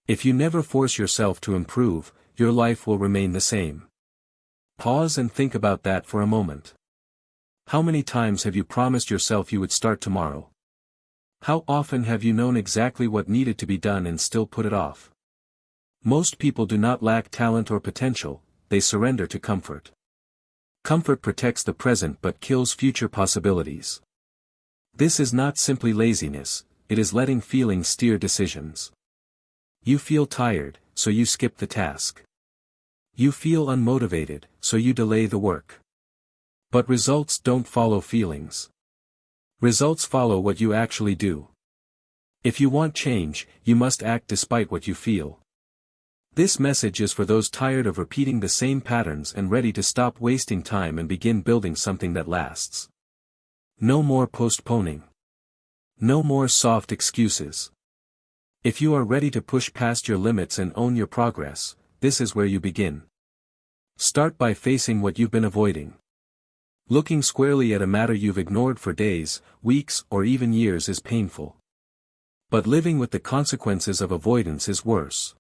If you never force yourself to improve, your life will remain the same. Pause and think about that for a moment. How many times have you promised yourself you would start tomorrow? How often have you known exactly what needed to be done and still put it off? Most people do not lack talent or potential, they surrender to comfort. Comfort protects the present but kills future possibilities. This is not simply laziness, it is letting feelings steer decisions. You feel tired, so you skip the task. You feel unmotivated, so you delay the work. But results don't follow feelings. Results follow what you actually do. If you want change, you must act despite what you feel. This message is for those tired of repeating the same patterns and ready to stop wasting time and begin building something that lasts. No more postponing. No more soft excuses. If you are ready to push past your limits and own your progress, this is where you begin. Start by facing what you've been avoiding. Looking squarely at a matter you've ignored for days, weeks, or even years is painful. But living with the consequences of avoidance is worse.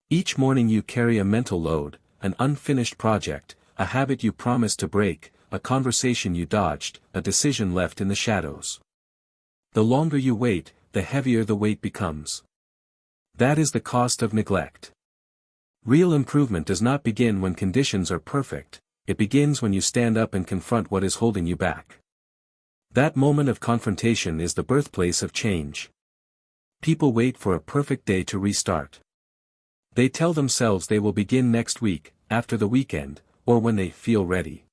Each morning you carry a mental load, an unfinished project, a habit you promised to break, a conversation you dodged, a decision left in the shadows. The longer you wait, the heavier the weight becomes. That is the cost of neglect. Real improvement does not begin when conditions are perfect, it begins when you stand up and confront what is holding you back. That moment of confrontation is the birthplace of change. People wait for a perfect day to restart. They tell themselves they will begin next week, after the weekend, or when they feel ready.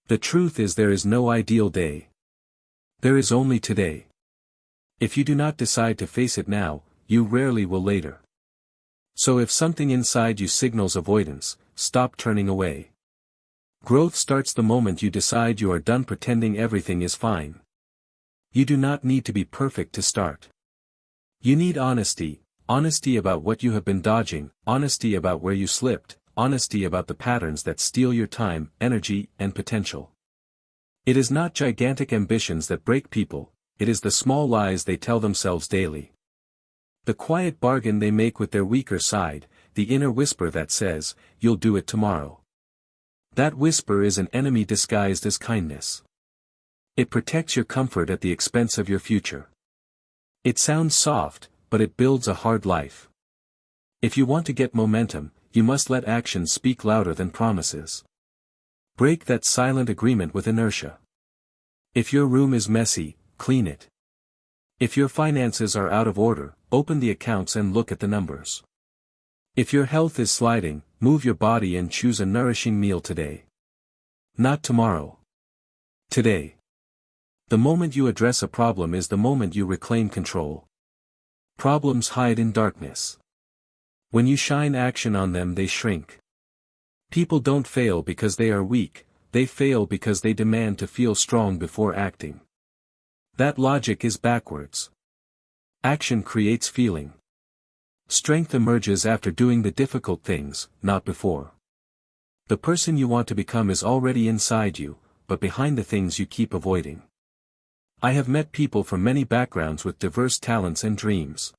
The truth is there is no ideal day. There is only today. If you do not decide to face it now, you rarely will later. So if something inside you signals avoidance, stop turning away. Growth starts the moment you decide you are done pretending everything is fine. You do not need to be perfect to start. You need honesty. Honesty about what you have been dodging, honesty about where you slipped, honesty about the patterns that steal your time, energy, and potential. It is not gigantic ambitions that break people, it is the small lies they tell themselves daily. The quiet bargain they make with their weaker side, the inner whisper that says, "You'll do it tomorrow." That whisper is an enemy disguised as kindness. It protects your comfort at the expense of your future. It sounds soft, but it builds a hard life. If you want to get momentum, you must let actions speak louder than promises. Break that silent agreement with inertia. If your room is messy, clean it. If your finances are out of order, open the accounts and look at the numbers. If your health is sliding, move your body and choose a nourishing meal today. Not tomorrow. Today. The moment you address a problem is the moment you reclaim control. Problems hide in darkness. When you shine action on them, they shrink. People don't fail because they are weak, they fail because they demand to feel strong before acting. That logic is backwards. Action creates feeling. Strength emerges after doing the difficult things, not before. The person you want to become is already inside you, but behind the things you keep avoiding. I have met people from many backgrounds with diverse talents and dreams.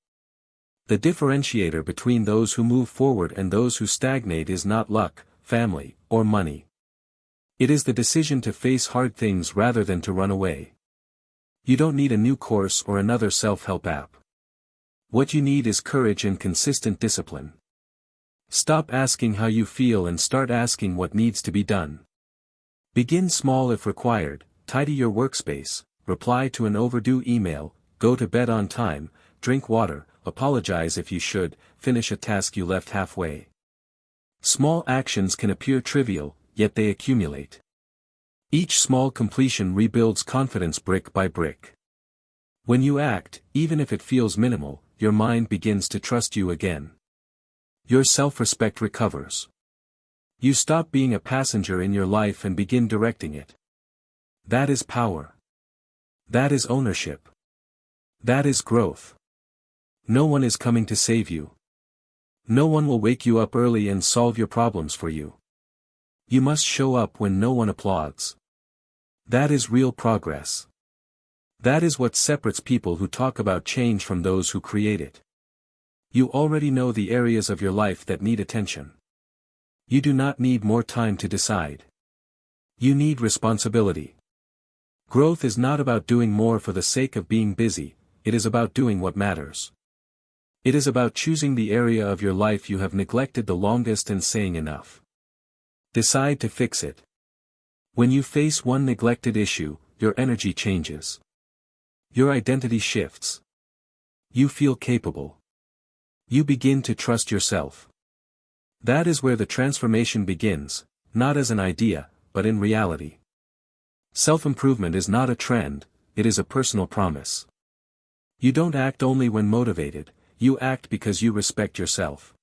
The differentiator between those who move forward and those who stagnate is not luck, family, or money. It is the decision to face hard things rather than to run away. You don't need a new course or another self-help app. What you need is courage and consistent discipline. Stop asking how you feel and start asking what needs to be done. Begin small if required, tidy your workspace, reply to an overdue email, go to bed on time, drink water, apologize if you should, finish a task you left halfway. Small actions can appear trivial, yet they accumulate. Each small completion rebuilds confidence brick by brick. When you act, even if it feels minimal, your mind begins to trust you again. Your self-respect recovers. You stop being a passenger in your life and begin directing it. That is power. That is ownership. That is growth. No one is coming to save you. No one will wake you up early and solve your problems for you. You must show up when no one applauds. That is real progress. That is what separates people who talk about change from those who create it. You already know the areas of your life that need attention. You do not need more time to decide. You need responsibility. Growth is not about doing more for the sake of being busy, it is about doing what matters. It is about choosing the area of your life you have neglected the longest and saying enough. Decide to fix it. When you face one neglected issue, your energy changes. Your identity shifts. You feel capable. You begin to trust yourself. That is where the transformation begins, not as an idea, but in reality. Self-improvement is not a trend, it is a personal promise. You don't act only when motivated, you act because you respect yourself.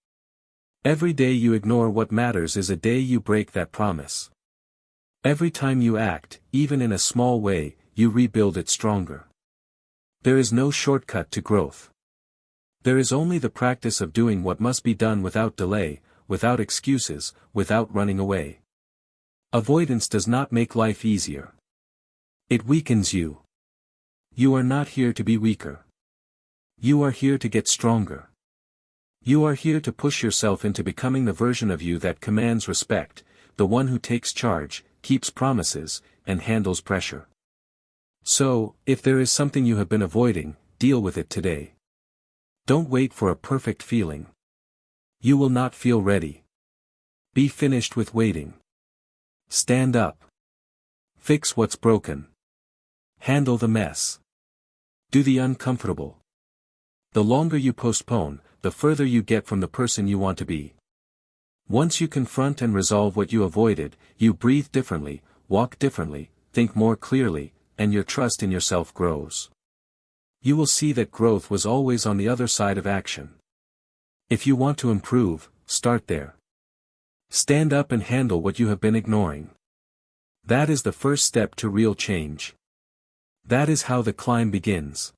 Every day you ignore what matters is a day you break that promise. Every time you act, even in a small way, you rebuild it stronger. There is no shortcut to growth. There is only the practice of doing what must be done without delay, without excuses, without running away. Avoidance does not make life easier. It weakens you. You are not here to be weaker. You are here to get stronger. You are here to push yourself into becoming the version of you that commands respect, the one who takes charge, keeps promises, and handles pressure. So, if there is something you have been avoiding, deal with it today. Don't wait for a perfect feeling. You will not feel ready. Be finished with waiting. Stand up. Fix what's broken. Handle the mess. Do the uncomfortable. The longer you postpone, the further you get from the person you want to be. Once you confront and resolve what you avoided, you breathe differently, walk differently, think more clearly, and your trust in yourself grows. You will see that growth was always on the other side of action. If you want to improve, start there. Stand up and handle what you have been ignoring. That is the first step to real change. That is how the climb begins.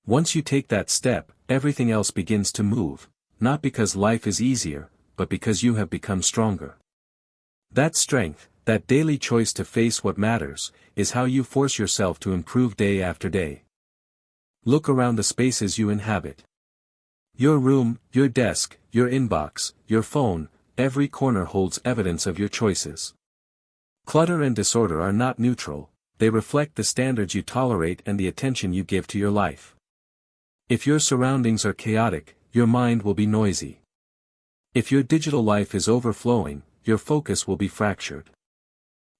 Once you take that step, everything else begins to move, not because life is easier, but because you have become stronger. That strength, that daily choice to face what matters, is how you force yourself to improve day after day. Look around the spaces you inhabit. Your room, your desk, your inbox, your phone, every corner holds evidence of your choices. Clutter and disorder are not neutral, they reflect the standards you tolerate and the attention you give to your life. If your surroundings are chaotic, your mind will be noisy. If your digital life is overflowing, your focus will be fractured.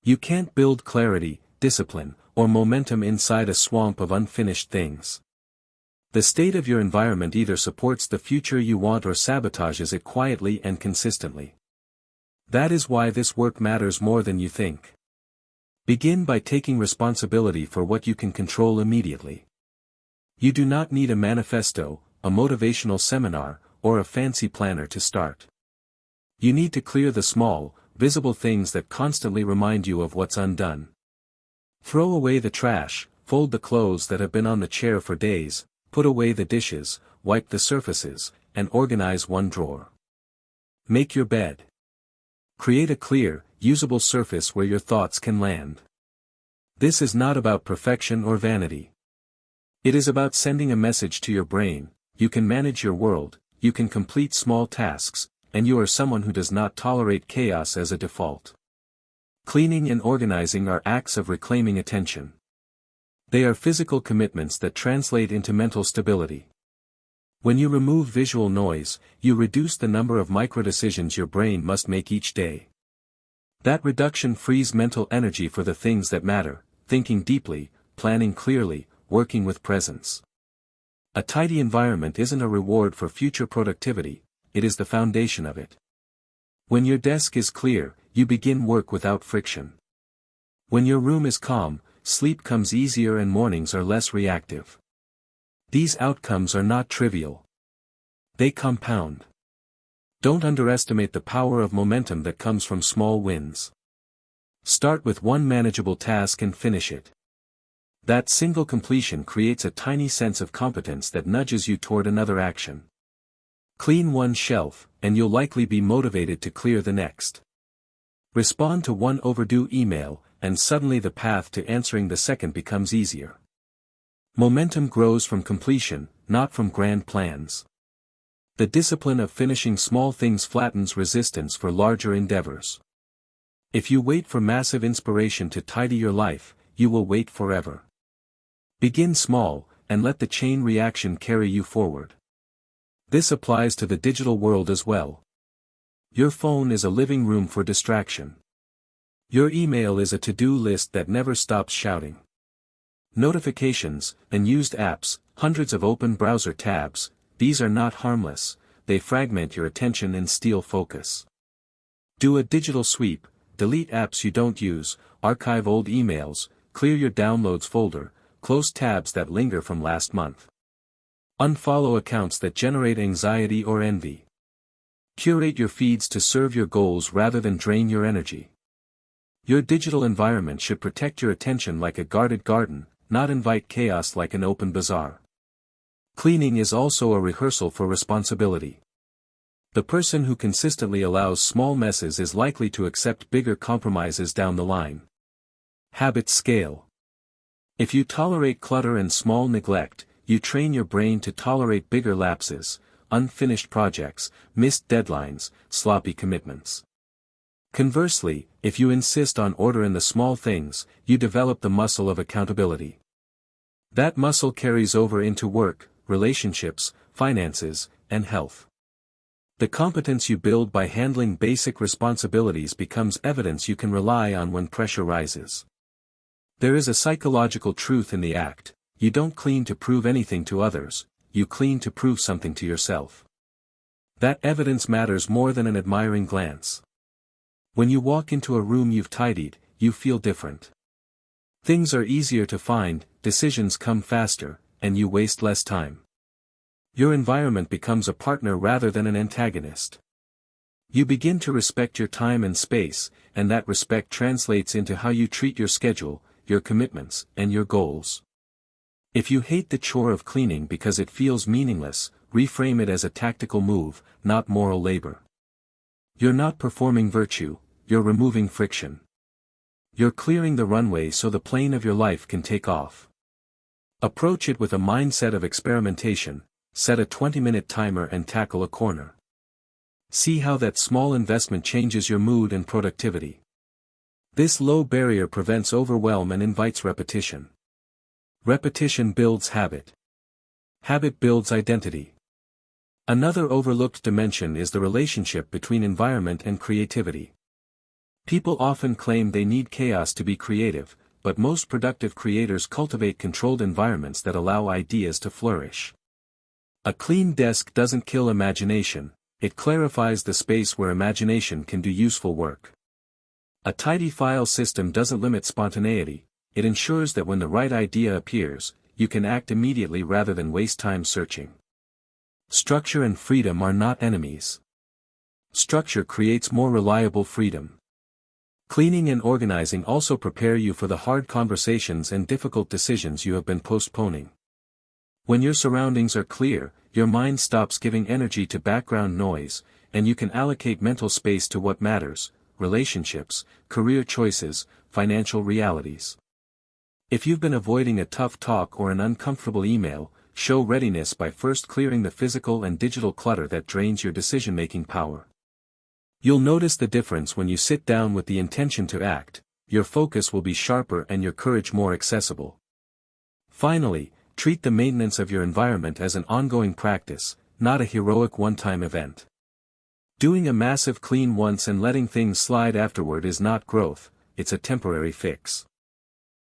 You can't build clarity, discipline, or momentum inside a swamp of unfinished things. The state of your environment either supports the future you want or sabotages it quietly and consistently. That is why this work matters more than you think. Begin by taking responsibility for what you can control immediately. You do not need a manifesto, a motivational seminar, or a fancy planner to start. You need to clear the small, visible things that constantly remind you of what's undone. Throw away the trash, fold the clothes that have been on the chair for days, put away the dishes, wipe the surfaces, and organize one drawer. Make your bed. Create a clear, usable surface where your thoughts can land. This is not about perfection or vanity. It is about sending a message to your brain: you can manage your world, you can complete small tasks, and you are someone who does not tolerate chaos as a default. Cleaning and organizing are acts of reclaiming attention. They are physical commitments that translate into mental stability. When you remove visual noise, you reduce the number of microdecisions your brain must make each day. That reduction frees mental energy for the things that matter: thinking deeply, planning clearly, working with presence. A tidy environment isn't a reward for future productivity, it is the foundation of it. When your desk is clear, you begin work without friction. When your room is calm, sleep comes easier and mornings are less reactive. These outcomes are not trivial. They compound. Don't underestimate the power of momentum that comes from small wins. Start with one manageable task and finish it. That single completion creates a tiny sense of competence that nudges you toward another action. Clean one shelf, and you'll likely be motivated to clear the next. Respond to one overdue email, and suddenly the path to answering the second becomes easier. Momentum grows from completion, not from grand plans. The discipline of finishing small things flattens resistance for larger endeavors. If you wait for massive inspiration to tidy your life, you will wait forever. Begin small, and let the chain reaction carry you forward. This applies to the digital world as well. Your phone is a living room for distraction. Your email is a to-do list that never stops shouting. Notifications, unused apps, hundreds of open browser tabs, these are not harmless, they fragment your attention and steal focus. Do a digital sweep, delete apps you don't use, archive old emails, clear your downloads folder, close tabs that linger from last month. Unfollow accounts that generate anxiety or envy. Curate your feeds to serve your goals rather than drain your energy. Your digital environment should protect your attention like a guarded garden, not invite chaos like an open bazaar. Cleaning is also a rehearsal for responsibility. The person who consistently allows small messes is likely to accept bigger compromises down the line. Habits scale. If you tolerate clutter and small neglect, you train your brain to tolerate bigger lapses, unfinished projects, missed deadlines, sloppy commitments. Conversely, if you insist on order in the small things, you develop the muscle of accountability. That muscle carries over into work, relationships, finances, and health. The competence you build by handling basic responsibilities becomes evidence you can rely on when pressure rises. There is a psychological truth in the act: you don't clean to prove anything to others, you clean to prove something to yourself. That evidence matters more than an admiring glance. When you walk into a room you've tidied, you feel different. Things are easier to find, decisions come faster, and you waste less time. Your environment becomes a partner rather than an antagonist. You begin to respect your time and space, and that respect translates into how you treat your schedule, your commitments, and your goals. If you hate the chore of cleaning because it feels meaningless, reframe it as a tactical move, not moral labor. You're not performing virtue, you're removing friction. You're clearing the runway so the plane of your life can take off. Approach it with a mindset of experimentation, set a 20-minute timer and tackle a corner. See how that small investment changes your mood and productivity. This low barrier prevents overwhelm and invites repetition. Repetition builds habit. Habit builds identity. Another overlooked dimension is the relationship between environment and creativity. People often claim they need chaos to be creative, but most productive creators cultivate controlled environments that allow ideas to flourish. A clean desk doesn't kill imagination, it clarifies the space where imagination can do useful work. A tidy file system doesn't limit spontaneity, it ensures that when the right idea appears, you can act immediately rather than waste time searching. Structure and freedom are not enemies. Structure creates more reliable freedom. Cleaning and organizing also prepare you for the hard conversations and difficult decisions you have been postponing. When your surroundings are clear, your mind stops giving energy to background noise, and you can allocate mental space to what matters: relationships, career choices, financial realities. If you've been avoiding a tough talk or an uncomfortable email, show readiness by first clearing the physical and digital clutter that drains your decision-making power. You'll notice the difference when you sit down with the intention to act. Your focus will be sharper and your courage more accessible. Finally, treat the maintenance of your environment as an ongoing practice, not a heroic one-time event. Doing a massive clean once and letting things slide afterward is not growth, it's a temporary fix.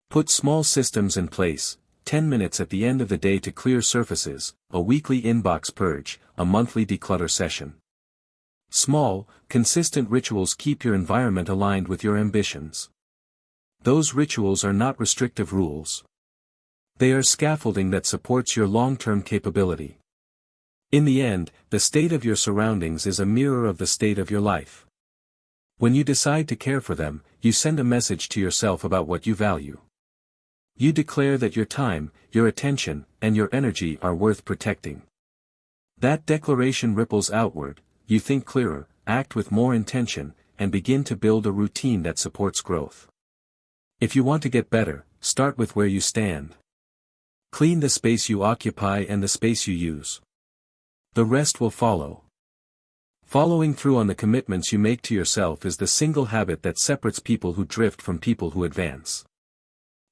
Put small systems in place: 10 minutes at the end of the day to clear surfaces, a weekly inbox purge, a monthly declutter session. Small, consistent rituals keep your environment aligned with your ambitions. Those rituals are not restrictive rules. They are scaffolding that supports your long-term capability. In the end, the state of your surroundings is a mirror of the state of your life. When you decide to care for them, you send a message to yourself about what you value. You declare that your time, your attention, and your energy are worth protecting. That declaration ripples outward: you think clearer, act with more intention, and begin to build a routine that supports growth. If you want to get better, start with where you stand. Clean the space you occupy and the space you use. The rest will follow. Following through on the commitments you make to yourself is the single habit that separates people who drift from people who advance.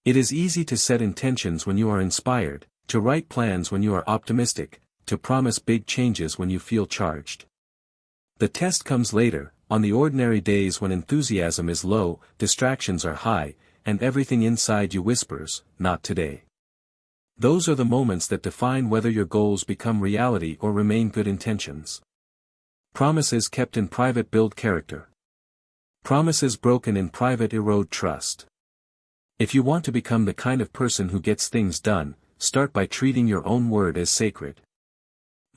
It is easy to set intentions when you are inspired, to write plans when you are optimistic, to promise big changes when you feel charged. The test comes later, on the ordinary days when enthusiasm is low, distractions are high, and everything inside you whispers, "Not today." Those are the moments that define whether your goals become reality or remain good intentions. Promises kept in private build character. Promises broken in private erode trust. If you want to become the kind of person who gets things done, start by treating your own word as sacred.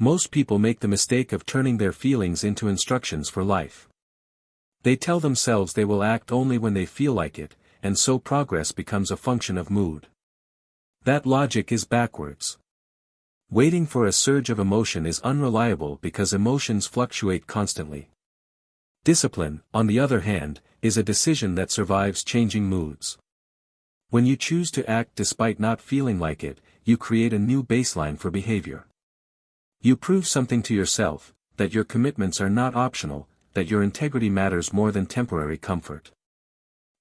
Most people make the mistake of turning their feelings into instructions for life. They tell themselves they will act only when they feel like it, and so progress becomes a function of mood. That logic is backwards. Waiting for a surge of emotion is unreliable because emotions fluctuate constantly. Discipline, on the other hand, is a decision that survives changing moods. When you choose to act despite not feeling like it, you create a new baseline for behavior. You prove something to yourself, that your commitments are not optional, that your integrity matters more than temporary comfort.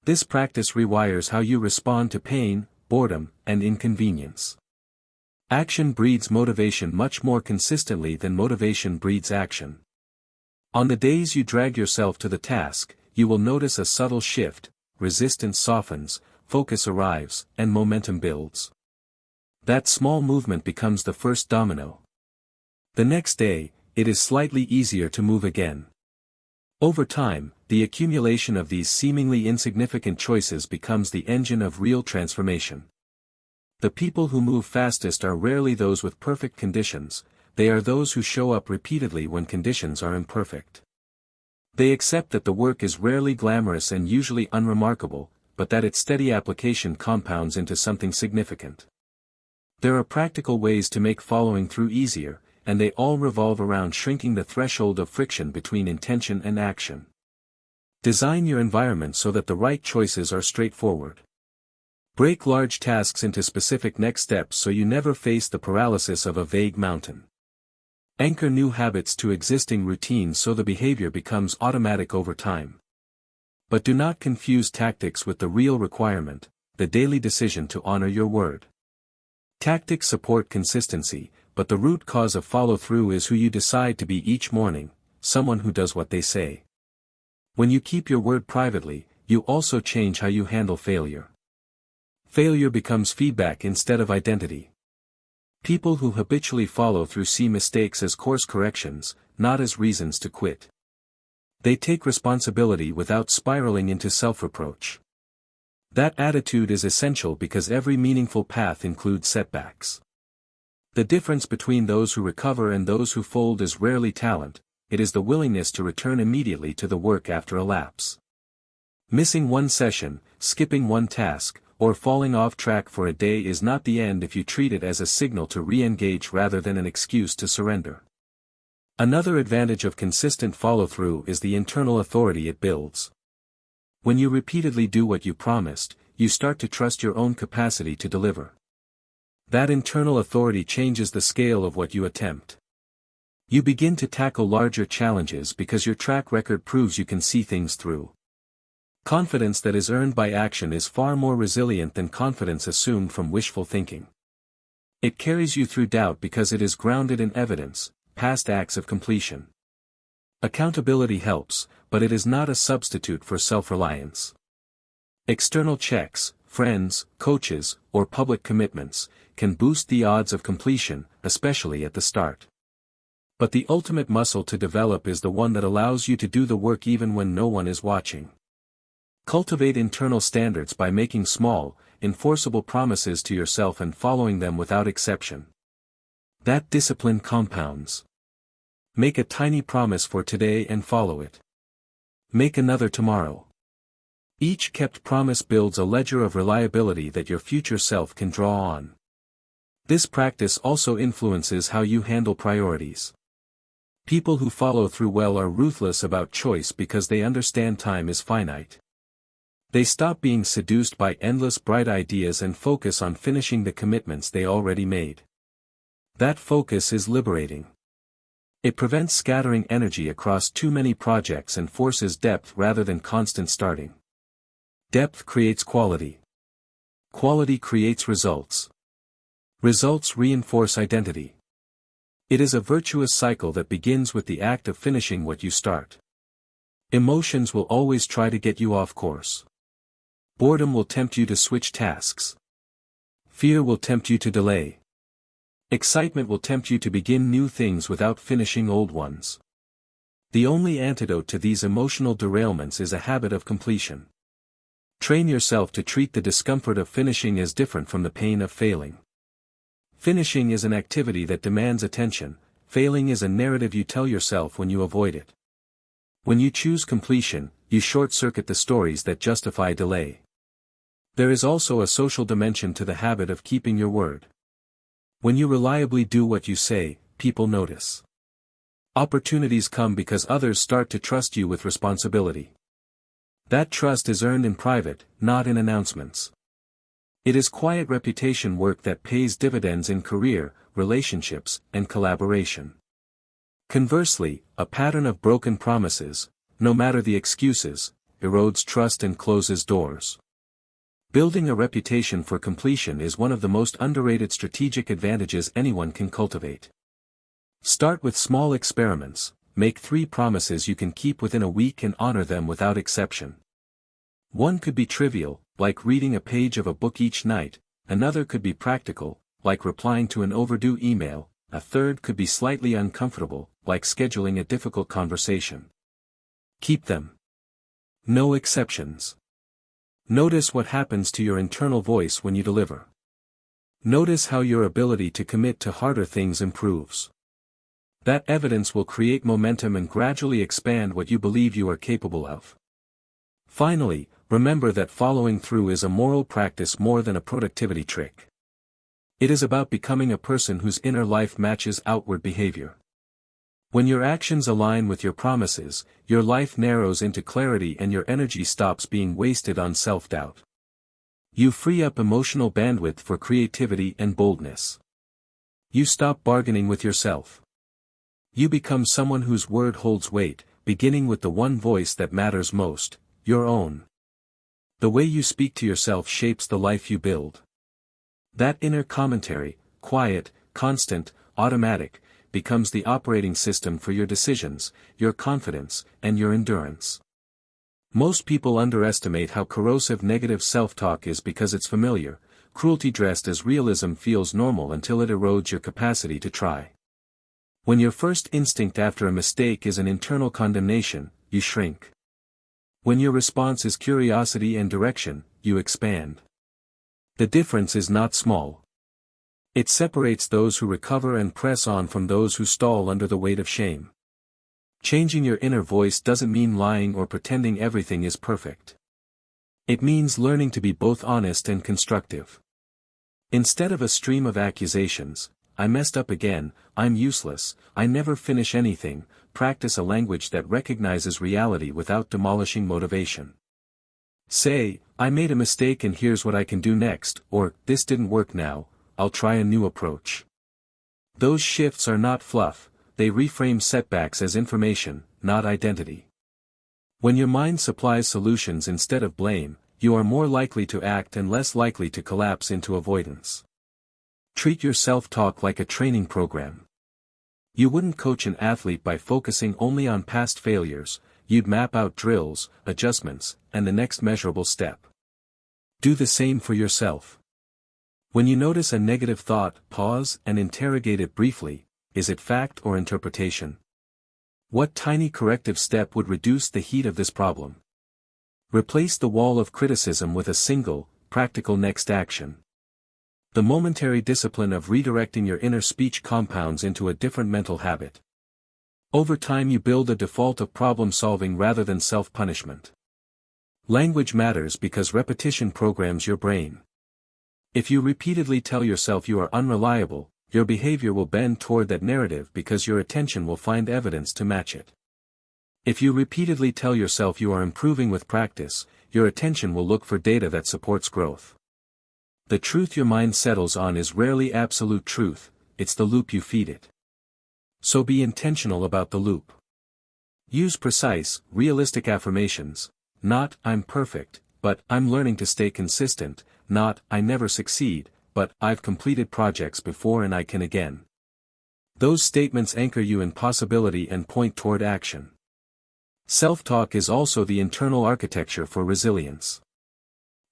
This practice rewires how you respond to pain, boredom, and inconvenience. Action breeds motivation much more consistently than motivation breeds action. On the days you drag yourself to the task, you will notice a subtle shift, resistance softens, focus arrives, and momentum builds. That small movement becomes the first domino. The next day, it is slightly easier to move again. Over time, the accumulation of these seemingly insignificant choices becomes the engine of real transformation. The people who move fastest are rarely those with perfect conditions, they are those who show up repeatedly when conditions are imperfect. They accept that the work is rarely glamorous and usually unremarkable, but that its steady application compounds into something significant. There are practical ways to make following through easier, and they all revolve around shrinking the threshold of friction between intention and action. Design your environment so that the right choices are straightforward. Break large tasks into specific next steps so you never face the paralysis of a vague mountain. Anchor new habits to existing routines so the behavior becomes automatic over time. But do not confuse tactics with the real requirement, the daily decision to honor your word. Tactics support consistency, but the root cause of follow-through is who you decide to be each morning, someone who does what they say. When you keep your word privately, you also change how you handle failure. Failure becomes feedback instead of identity. People who habitually follow through see mistakes as course corrections, not as reasons to quit. They take responsibility without spiraling into self-reproach. That attitude is essential because every meaningful path includes setbacks. The difference between those who recover and those who fold is rarely talent, it is the willingness to return immediately to the work after a lapse. Missing one session, skipping one task, or falling off track for a day is not the end if you treat it as a signal to re-engage rather than an excuse to surrender. Another advantage of consistent follow-through is the internal authority it builds. When you repeatedly do what you promised, you start to trust your own capacity to deliver. That internal authority changes the scale of what you attempt. You begin to tackle larger challenges because your track record proves you can see things through. Confidence that is earned by action is far more resilient than confidence assumed from wishful thinking. It carries you through doubt because it is grounded in evidence, past acts of completion. Accountability helps, but it is not a substitute for self-reliance. External checks, friends, coaches, or public commitments, can boost the odds of completion, especially at the start. But the ultimate muscle to develop is the one that allows you to do the work even when no one is watching. Cultivate internal standards by making small, enforceable promises to yourself and following them without exception. That discipline compounds. Make a tiny promise for today and follow it. Make another tomorrow. Each kept promise builds a ledger of reliability that your future self can draw on. This practice also influences how you handle priorities. People who follow through well are ruthless about choice because they understand time is finite. They stop being seduced by endless bright ideas and focus on finishing the commitments they already made. That focus is liberating. It prevents scattering energy across too many projects and forces depth rather than constant starting. Depth creates quality. Quality creates results. Results reinforce identity. It is a virtuous cycle that begins with the act of finishing what you start. Emotions will always try to get you off course. Boredom will tempt you to switch tasks. Fear will tempt you to delay. Excitement will tempt you to begin new things without finishing old ones. The only antidote to these emotional derailments is a habit of completion. Train yourself to treat the discomfort of finishing as different from the pain of failing. Finishing is an activity that demands attention, failing is a narrative you tell yourself when you avoid it. When you choose completion, you short-circuit the stories that justify delay. There is also a social dimension to the habit of keeping your word. When you reliably do what you say, people notice. Opportunities come because others start to trust you with responsibility. That trust is earned in private, not in announcements. It is quiet reputation work that pays dividends in career, relationships, and collaboration. Conversely, a pattern of broken promises, no matter the excuses, erodes trust and closes doors. Building a reputation for completion is one of the most underrated strategic advantages anyone can cultivate. Start with small experiments, make 3 promises you can keep within a week and honor them without exception. One could be trivial, like reading a page of a book each night, another could be practical, like replying to an overdue email, a third could be slightly uncomfortable, like scheduling a difficult conversation. Keep them. No exceptions. Notice what happens to your internal voice when you deliver. Notice how your ability to commit to harder things improves. That evidence will create momentum and gradually expand what you believe you are capable of. Finally, remember that following through is a moral practice more than a productivity trick. It is about becoming a person whose inner life matches outward behavior. When your actions align with your promises, your life narrows into clarity and your energy stops being wasted on self-doubt. You free up emotional bandwidth for creativity and boldness. You stop bargaining with yourself. You become someone whose word holds weight, beginning with the one voice that matters most, your own. The way you speak to yourself shapes the life you build. That inner commentary, quiet, constant, automatic, becomes the operating system for your decisions, your confidence, and your endurance. Most people underestimate how corrosive negative self-talk is because it's familiar. Cruelty dressed as realism feels normal until it erodes your capacity to try. When your first instinct after a mistake is an internal condemnation, you shrink. When your response is curiosity and direction, you expand. The difference is not small. It separates those who recover and press on from those who stall under the weight of shame. Changing your inner voice doesn't mean lying or pretending everything is perfect. It means learning to be both honest and constructive. Instead of a stream of accusations, I messed up again, I'm useless, I never finish anything, practice a language that recognizes reality without demolishing motivation. Say, I made a mistake and here's what I can do next, or, this didn't work now, I'll try a new approach. Those shifts are not fluff, they reframe setbacks as information, not identity. When your mind supplies solutions instead of blame, you are more likely to act and less likely to collapse into avoidance. Treat your self-talk like a training program. You wouldn't coach an athlete by focusing only on past failures, you'd map out drills, adjustments, and the next measurable step. Do the same for yourself. When you notice a negative thought, pause and interrogate it briefly. Is it fact or interpretation? What tiny corrective step would reduce the heat of this problem? Replace the wall of criticism with a single, practical next action. The momentary discipline of redirecting your inner speech compounds into a different mental habit. Over time you build a default of problem-solving rather than self-punishment. Language matters because repetition programs your brain. If you repeatedly tell yourself you are unreliable, your behavior will bend toward that narrative because your attention will find evidence to match it. If you repeatedly tell yourself you are improving with practice, your attention will look for data that supports growth. The truth your mind settles on is rarely absolute truth, it's the loop you feed it. So be intentional about the loop. Use precise, realistic affirmations. Not, I'm perfect, but I'm learning to stay consistent. Not, I never succeed, but I've completed projects before and I can again. Those statements anchor you in possibility and point toward action. Self-talk is also the internal architecture for resilience.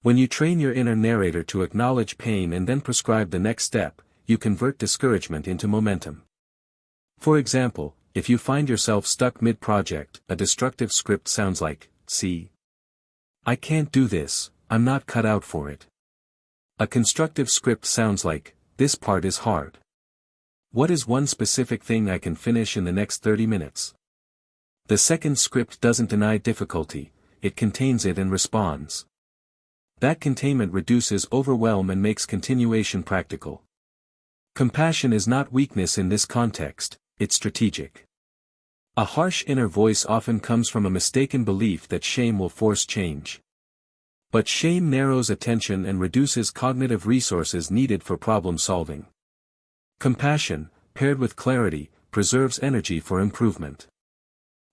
When you train your inner narrator to acknowledge pain and then prescribe the next step, you convert discouragement into momentum. For example, if you find yourself stuck mid-project, a destructive script sounds like, "See? I can't do this, I'm not cut out for it." A constructive script sounds like, "This part is hard. What is one specific thing I can finish in the next 30 minutes? The second script doesn't deny difficulty, it contains it and responds. That containment reduces overwhelm and makes continuation practical. Compassion is not weakness in this context, it's strategic. A harsh inner voice often comes from a mistaken belief that shame will force change. But shame narrows attention and reduces cognitive resources needed for problem solving. Compassion, paired with clarity, preserves energy for improvement.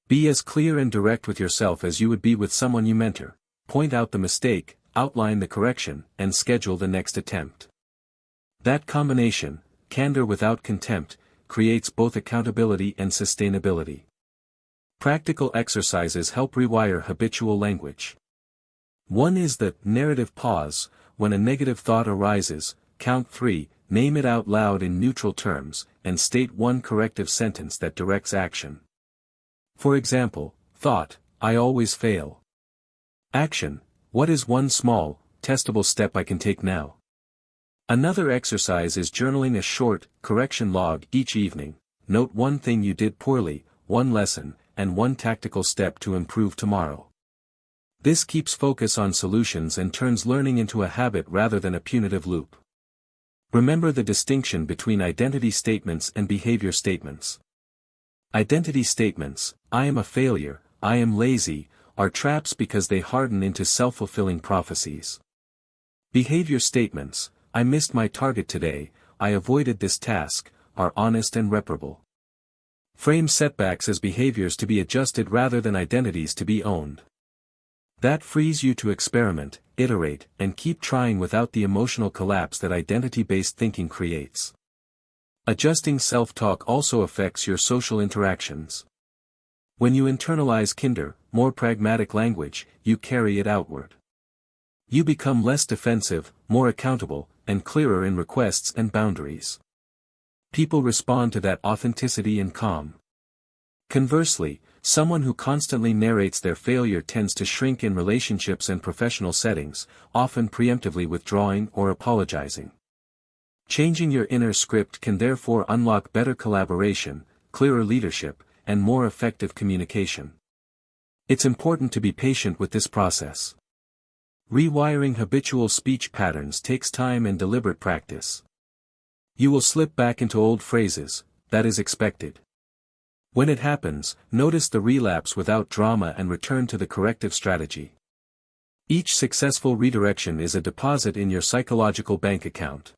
Be as clear and direct with yourself as you would be with someone you mentor. Point out the mistake, outline the correction, and schedule the next attempt. That combination, candor without contempt, creates both accountability and sustainability. Practical exercises help rewire habitual language. One is the narrative pause. When a negative thought arises, count 3, name it out loud in neutral terms, and state one corrective sentence that directs action. For example, thought, I always fail. Action, what is one small, testable step I can take now? Another exercise is journaling a short, correction log each evening. Note one thing you did poorly, one lesson, and one tactical step to improve tomorrow. This keeps focus on solutions and turns learning into a habit rather than a punitive loop. Remember the distinction between identity statements and behavior statements. Identity statements, I am a failure, I am lazy, are traps because they harden into self-fulfilling prophecies. Behavior statements, I missed my target today, I avoided this task, are honest and reparable. Frame setbacks as behaviors to be adjusted rather than identities to be owned. That frees you to experiment, iterate, and keep trying without the emotional collapse that identity-based thinking creates. Adjusting self-talk also affects your social interactions. When you internalize kinder, more pragmatic language, you carry it outward. You become less defensive, more accountable, and clearer in requests and boundaries. People respond to that authenticity and calm. Conversely, someone who constantly narrates their failure tends to shrink in relationships and professional settings, often preemptively withdrawing or apologizing. Changing your inner script can therefore unlock better collaboration, clearer leadership, and more effective communication. It's important to be patient with this process. Rewiring habitual speech patterns takes time and deliberate practice. You will slip back into old phrases, that is expected. When it happens, notice the relapse without drama and return to the corrective strategy. Each successful redirection is a deposit in your psychological bank account.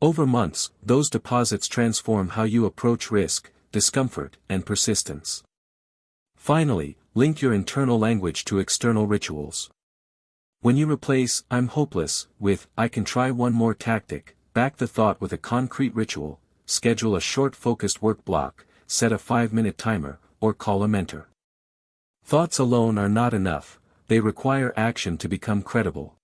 Over months, those deposits transform how you approach risk, discomfort, and persistence. Finally, link your internal language to external rituals. When you replace, I'm hopeless, with, I can try one more tactic, back the thought with a concrete ritual, schedule a short focused work block, set a 5-minute timer, or call a mentor. Thoughts alone are not enough, they require action to become credible.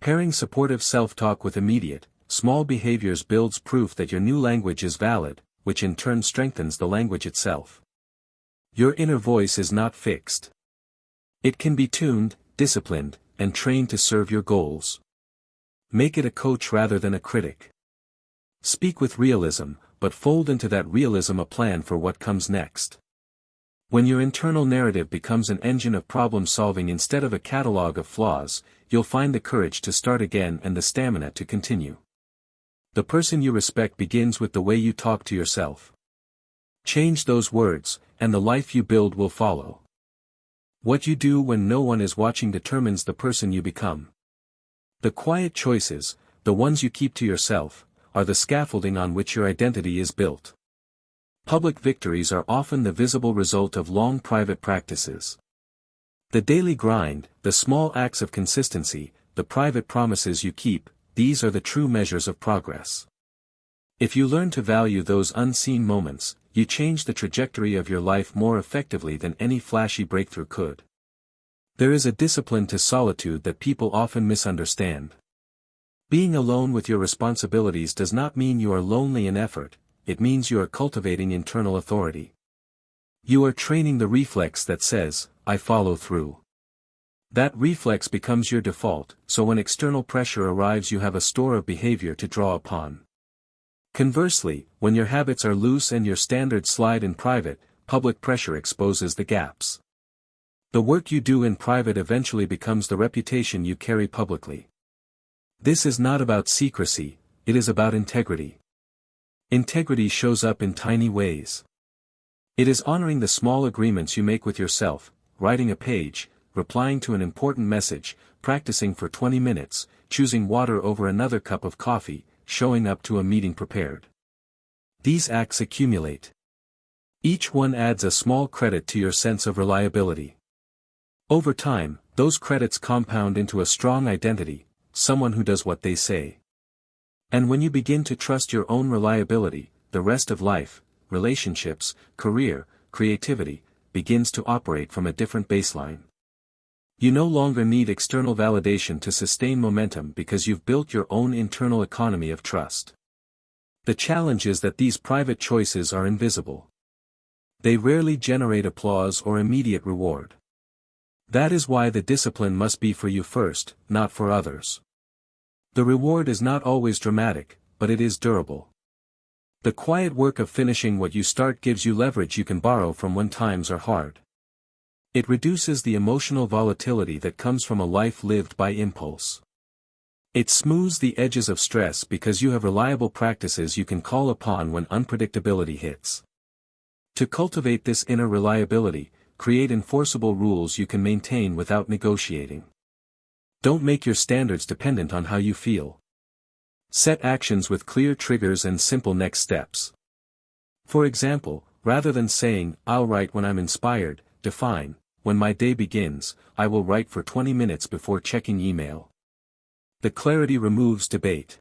Pairing supportive self-talk with immediate, small behaviors builds proof that your new language is valid, which in turn strengthens the language itself. Your inner voice is not fixed. It can be tuned, disciplined, and trained to serve your goals. Make it a coach rather than a critic. Speak with realism, but fold into that realism a plan for what comes next. When your internal narrative becomes an engine of problem solving instead of a catalog of flaws, you'll find the courage to start again and the stamina to continue. The person you respect begins with the way you talk to yourself. Change those words, and the life you build will follow. What you do when no one is watching determines the person you become. The quiet choices, the ones you keep to yourself, are the scaffolding on which your identity is built. Public victories are often the visible result of long private practices. The daily grind, the small acts of consistency, the private promises you keep, these are the true measures of progress. If you learn to value those unseen moments, you change the trajectory of your life more effectively than any flashy breakthrough could. There is a discipline to solitude that people often misunderstand. Being alone with your responsibilities does not mean you are lonely in effort, it means you are cultivating internal authority. You are training the reflex that says, I follow through. That reflex becomes your default, so when external pressure arrives you have a store of behavior to draw upon. Conversely, when your habits are loose and your standards slide in private, public pressure exposes the gaps. The work you do in private eventually becomes the reputation you carry publicly. This is not about secrecy, it is about integrity. Integrity shows up in tiny ways. It is honoring the small agreements you make with yourself, writing a page, replying to an important message, practicing for 20 minutes, choosing water over another cup of coffee, showing up to a meeting prepared. These acts accumulate. Each one adds a small credit to your sense of reliability. Over time, those credits compound into a strong identity, someone who does what they say. And when you begin to trust your own reliability, the rest of life, relationships, career, creativity, begins to operate from a different baseline. You no longer need external validation to sustain momentum because you've built your own internal economy of trust. The challenge is that these private choices are invisible. They rarely generate applause or immediate reward. That is why the discipline must be for you first, not for others. The reward is not always dramatic, but it is durable. The quiet work of finishing what you start gives you leverage you can borrow from when times are hard. It reduces the emotional volatility that comes from a life lived by impulse. It smooths the edges of stress because you have reliable practices you can call upon when unpredictability hits. To cultivate this inner reliability, create enforceable rules you can maintain without negotiating. Don't make your standards dependent on how you feel. Set actions with clear triggers and simple next steps. For example, rather than saying, I'll write when I'm inspired, define, when my day begins, I will write for 20 minutes before checking email. The clarity removes debate.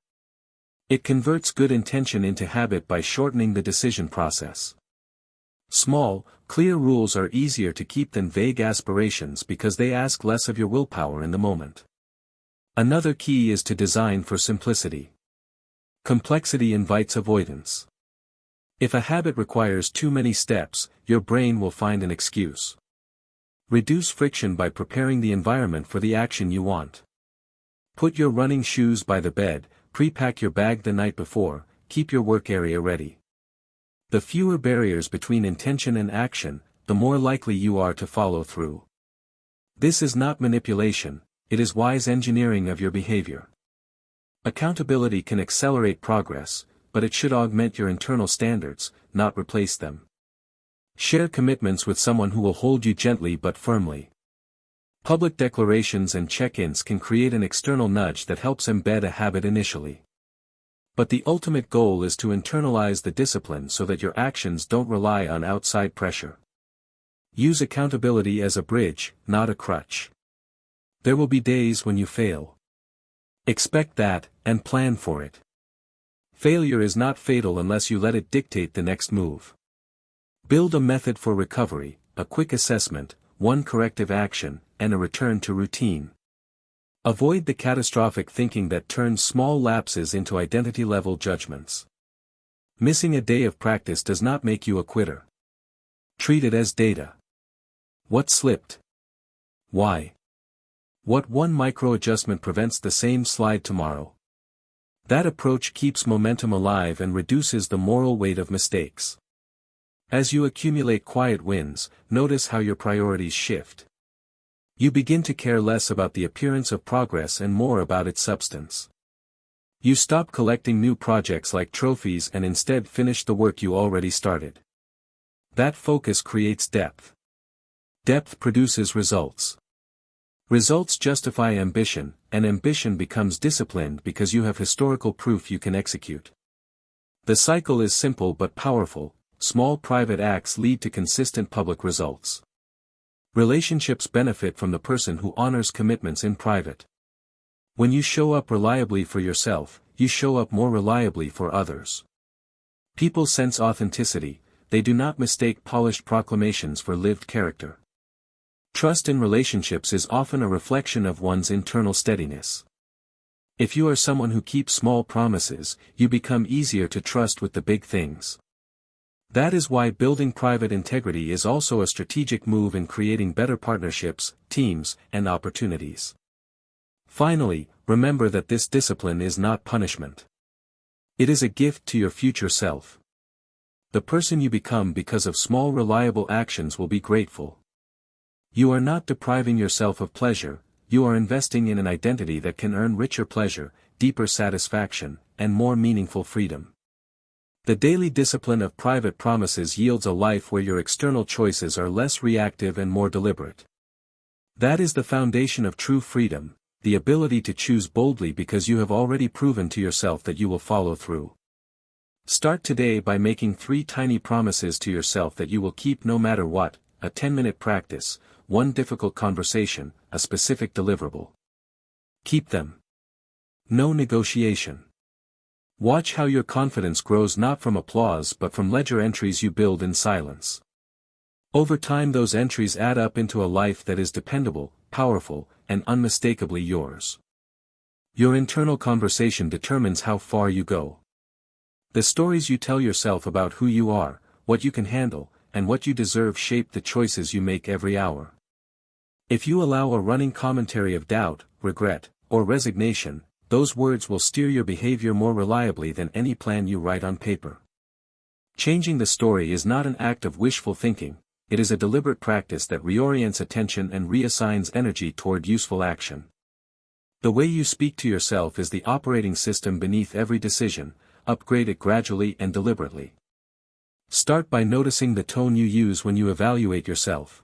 It converts good intention into habit by shortening the decision process. Small, clear rules are easier to keep than vague aspirations because they ask less of your willpower in the moment. Another key is to design for simplicity. Complexity invites avoidance. If a habit requires too many steps, your brain will find an excuse. Reduce friction by preparing the environment for the action you want. Put your running shoes by the bed, pre-pack your bag the night before, keep your work area ready. The fewer barriers between intention and action, the more likely you are to follow through. This is not manipulation, it is wise engineering of your behavior. Accountability can accelerate progress, but it should augment your internal standards, not replace them. Share commitments with someone who will hold you gently but firmly. Public declarations and check-ins can create an external nudge that helps embed a habit initially. But the ultimate goal is to internalize the discipline so that your actions don't rely on outside pressure. Use accountability as a bridge, not a crutch. There will be days when you fail. Expect that, and plan for it. Failure is not fatal unless you let it dictate the next move. Build a method for recovery, a quick assessment, one corrective action, and a return to routine. Avoid the catastrophic thinking that turns small lapses into identity-level judgments. Missing a day of practice does not make you a quitter. Treat it as data. What slipped? Why? What one micro-adjustment prevents the same slide tomorrow? That approach keeps momentum alive and reduces the moral weight of mistakes. As you accumulate quiet wins, notice how your priorities shift. You begin to care less about the appearance of progress and more about its substance. You stop collecting new projects like trophies and instead finish the work you already started. That focus creates depth. Depth produces results. Results justify ambition, and ambition becomes disciplined because you have historical proof you can execute. The cycle is simple but powerful. small private acts lead to consistent public results. Relationships benefit from the person who honors commitments in private. When you show up reliably for yourself, you show up more reliably for others. People sense authenticity, they do not mistake polished proclamations for lived character. Trust in relationships is often a reflection of one's internal steadiness. If you are someone who keeps small promises, you become easier to trust with the big things. That is why building private integrity is also a strategic move in creating better partnerships, teams, and opportunities. Finally, remember that this discipline is not punishment. It is a gift to your future self. The person you become because of small reliable actions will be grateful. You are not depriving yourself of pleasure, you are investing in an identity that can earn richer pleasure, deeper satisfaction, and more meaningful freedom. The daily discipline of private promises yields a life where your external choices are less reactive and more deliberate. That is the foundation of true freedom, the ability to choose boldly because you have already proven to yourself that you will follow through. Start today by making 3 tiny promises to yourself that you will keep no matter what: a 10-minute practice, 1 difficult conversation, a specific deliverable. Keep them. No negotiation. Watch how your confidence grows not from applause but from ledger entries you build in silence. Over time those entries add up into a life that is dependable, powerful, and unmistakably yours. Your internal conversation determines how far you go. The stories you tell yourself about who you are, what you can handle, and what you deserve shape the choices you make every hour. If you allow a running commentary of doubt, regret, or resignation, those words will steer your behavior more reliably than any plan you write on paper. Changing the story is not an act of wishful thinking, it is a deliberate practice that reorients attention and reassigns energy toward useful action. The way you speak to yourself is the operating system beneath every decision, upgrade it gradually and deliberately. Start by noticing the tone you use when you evaluate yourself.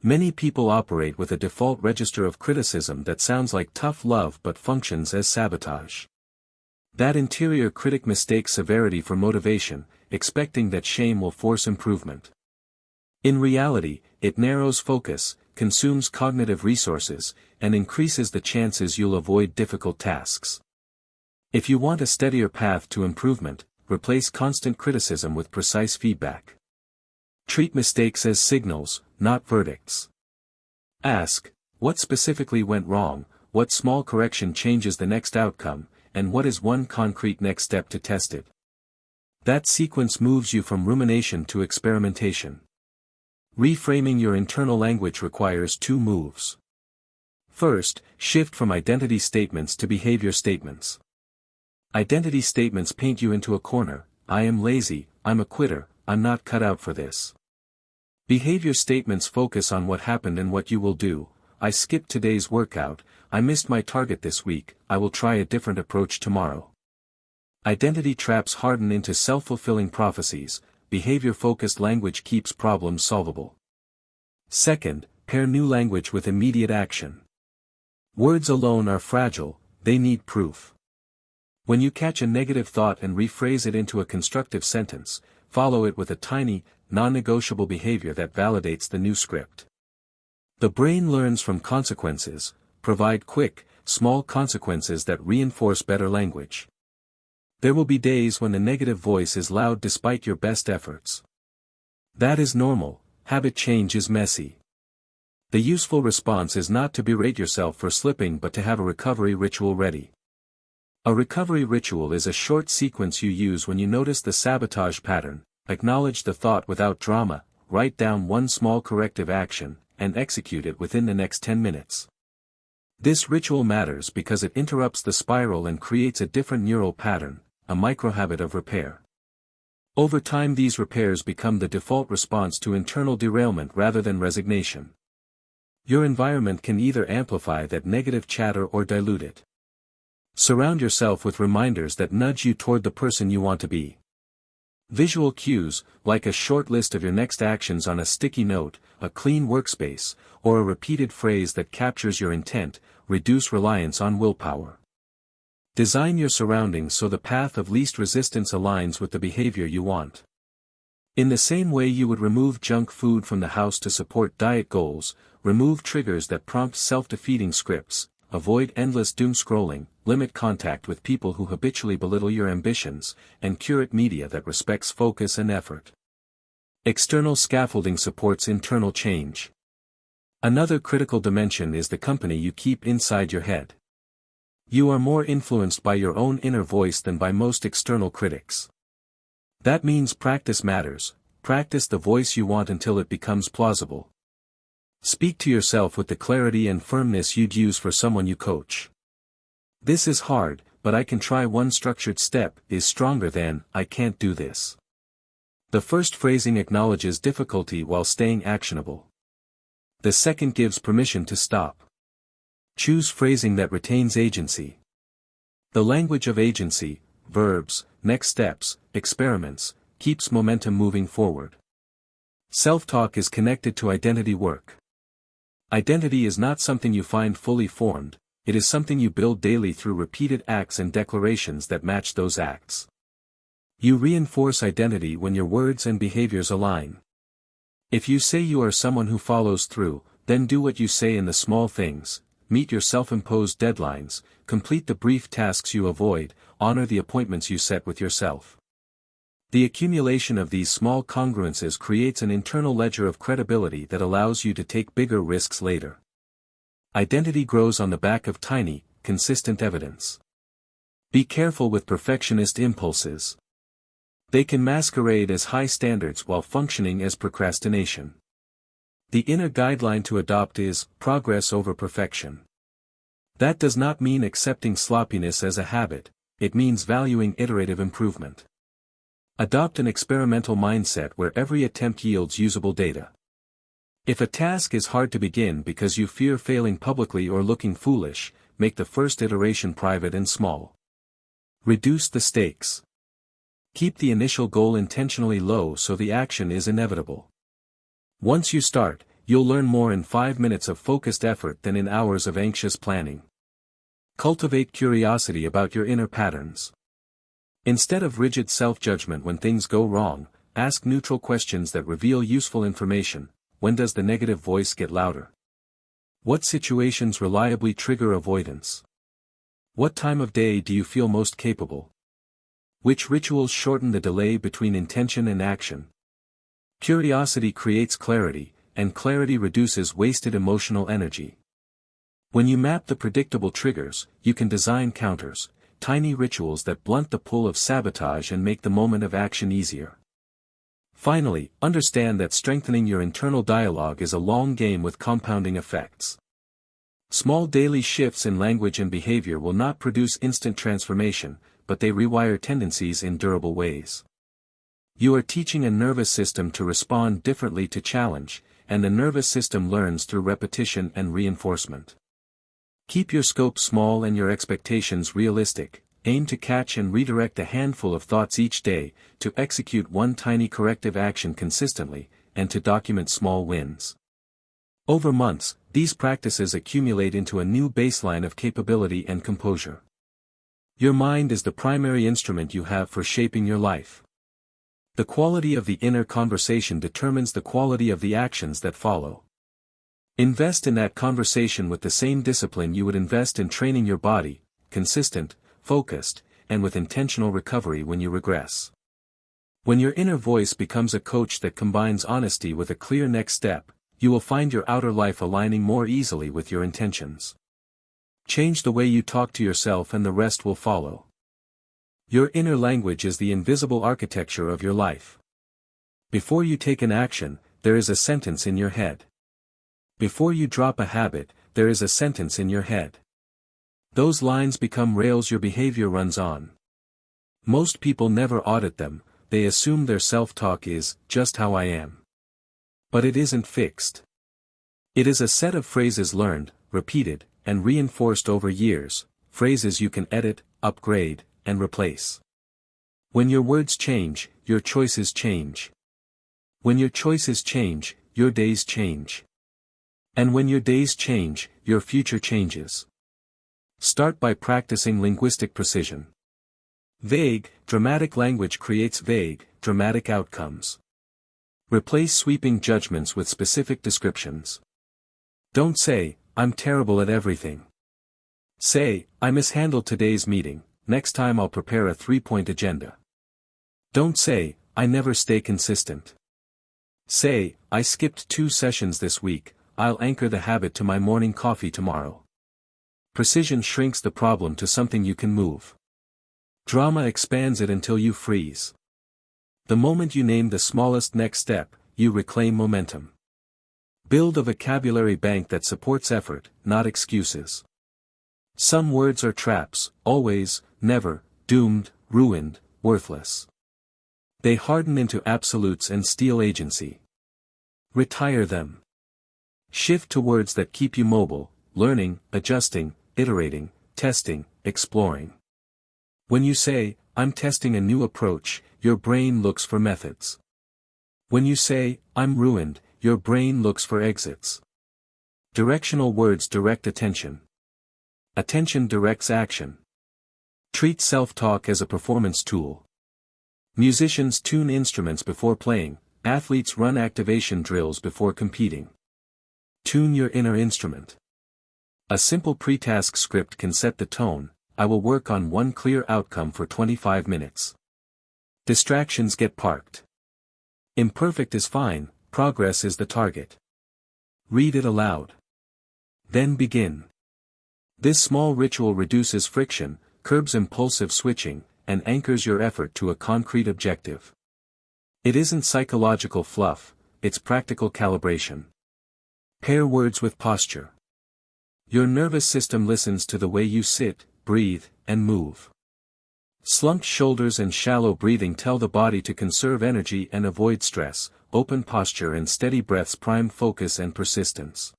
Many people operate with a default register of criticism that sounds like tough love but functions as sabotage. That interior critic mistakes severity for motivation, expecting that shame will force improvement. In reality, it narrows focus, consumes cognitive resources, and increases the chances you'll avoid difficult tasks. If you want a steadier path to improvement, replace constant criticism with precise feedback. Treat mistakes as signals, not verdicts. Ask, what specifically went wrong, what small correction changes the next outcome, and what is one concrete next step to test it. That sequence moves you from rumination to experimentation. Reframing your internal language requires 2 moves. First, shift from identity statements to behavior statements. Identity statements paint you into a corner: I am lazy, I'm a quitter, I'm not cut out for this. Behavior statements focus on what happened and what you will do: I skipped today's workout, I missed my target this week, I will try a different approach tomorrow. Identity traps harden into self-fulfilling prophecies, behavior-focused language keeps problems solvable. Second, pair new language with immediate action. Words alone are fragile, they need proof. When you catch a negative thought and rephrase it into a constructive sentence, follow it with a tiny, non-negotiable behavior that validates the new script. The brain learns from consequences. Provide quick, small consequences that reinforce better language. There will be days when the negative voice is loud despite your best efforts. That is normal, habit change is messy. The useful response is not to berate yourself for slipping but to have a recovery ritual ready. A recovery ritual is a short sequence you use when you notice the sabotage pattern: acknowledge the thought without drama, write down 1 small corrective action, and execute it within the next 10 minutes. This ritual matters because it interrupts the spiral and creates a different neural pattern, a microhabit of repair. Over time these repairs become the default response to internal derailment rather than resignation. Your environment can either amplify that negative chatter or dilute it. Surround yourself with reminders that nudge you toward the person you want to be. Visual cues, like a short list of your next actions on a sticky note, a clean workspace, or a repeated phrase that captures your intent, reduce reliance on willpower. Design your surroundings so the path of least resistance aligns with the behavior you want. In the same way you would remove junk food from the house to support diet goals, remove triggers that prompt self-defeating scripts, avoid endless doom scrolling, limit contact with people who habitually belittle your ambitions, and curate media that respects focus and effort. External scaffolding supports internal change. Another critical dimension is the company you keep inside your head. You are more influenced by your own inner voice than by most external critics. That means practice matters. Practice the voice you want until it becomes plausible. Speak to yourself with the clarity and firmness you'd use for someone you coach. This is hard, but I can try. One structured step is stronger than, I can't do this. The first phrasing acknowledges difficulty while staying actionable. The second gives permission to stop. Choose phrasing that retains agency. The language of agency, verbs, next steps, experiments, keeps momentum moving forward. Self-talk is connected to identity work. Identity is not something you find fully formed, it is something you build daily through repeated acts and declarations that match those acts. You reinforce identity when your words and behaviors align. If you say you are someone who follows through, then do what you say in the small things, meet your self-imposed deadlines, complete the brief tasks you avoid, honor the appointments you set with yourself. The accumulation of these small congruences creates an internal ledger of credibility that allows you to take bigger risks later. Identity grows on the back of tiny, consistent evidence. Be careful with perfectionist impulses. They can masquerade as high standards while functioning as procrastination. The inner guideline to adopt is progress over perfection. That does not mean accepting sloppiness as a habit, it means valuing iterative improvement. Adopt an experimental mindset where every attempt yields usable data. If a task is hard to begin because you fear failing publicly or looking foolish, make the first iteration private and small. Reduce the stakes. Keep the initial goal intentionally low so the action is inevitable. Once you start, you'll learn more in 5 minutes of focused effort than in hours of anxious planning. Cultivate curiosity about your inner patterns. Instead of rigid self-judgment when things go wrong, ask neutral questions that reveal useful information. When does the negative voice get louder? What situations reliably trigger avoidance? What time of day do you feel most capable? Which rituals shorten the delay between intention and action? Curiosity creates clarity, and clarity reduces wasted emotional energy. When you map the predictable triggers, you can design counters, tiny rituals that blunt the pull of sabotage and make the moment of action easier. Finally, understand that strengthening your internal dialogue is a long game with compounding effects. Small daily shifts in language and behavior will not produce instant transformation, but they rewire tendencies in durable ways. You are teaching a nervous system to respond differently to challenge, and the nervous system learns through repetition and reinforcement. Keep your scope small and your expectations realistic. Aim to catch and redirect a handful of thoughts each day, to execute one tiny corrective action consistently, and to document small wins. Over months, these practices accumulate into a new baseline of capability and composure. Your mind is the primary instrument you have for shaping your life. The quality of the inner conversation determines the quality of the actions that follow. Invest in that conversation with the same discipline you would invest in training your body, consistent, focused, and with intentional recovery when you regress. When your inner voice becomes a coach that combines honesty with a clear next step, you will find your outer life aligning more easily with your intentions. Change the way you talk to yourself and the rest will follow. Your inner language is the invisible architecture of your life. Before you take an action, there is a sentence in your head. Before you drop a habit, there is a sentence in your head. Those lines become rails your behavior runs on. Most people never audit them, they assume their self-talk is, just how I am. But it isn't fixed. It is a set of phrases learned, repeated, and reinforced over years, phrases you can edit, upgrade, and replace. When your words change, your choices change. When your choices change, your days change. And when your days change, your future changes. Start by practicing linguistic precision. Vague, dramatic language creates vague, dramatic outcomes. Replace sweeping judgments with specific descriptions. Don't say, "I'm terrible at everything." Say, "I mishandled today's meeting, next time I'll prepare a 3-point agenda." Don't say, "I never stay consistent." Say, "I skipped 2 sessions this week, I'll anchor the habit to my morning coffee tomorrow." Precision shrinks the problem to something you can move. Drama expands it until you freeze. The moment you name the smallest next step, you reclaim momentum. Build a vocabulary bank that supports effort, not excuses. Some words are traps: always, never, doomed, ruined, worthless. They harden into absolutes and steal agency. Retire them. Shift to words that keep you mobile, learning, adjusting, iterating, testing, exploring. When you say, "I'm testing a new approach," your brain looks for methods. When you say, "I'm ruined," your brain looks for exits. Directional words direct attention. Attention directs action. Treat self-talk as a performance tool. Musicians tune instruments before playing, athletes run activation drills before competing. Tune your inner instrument. A simple pre-task script can set the tone: I will work on one clear outcome for 25 minutes. Distractions get parked. Imperfect is fine, progress is the target. Read it aloud. Then begin. This small ritual reduces friction, curbs impulsive switching, and anchors your effort to a concrete objective. It isn't psychological fluff, it's practical calibration. Pair words with posture. Your nervous system listens to the way you sit, breathe, and move. Slumped shoulders and shallow breathing tell the body to conserve energy and avoid stress. Open posture and steady breaths prime focus and persistence.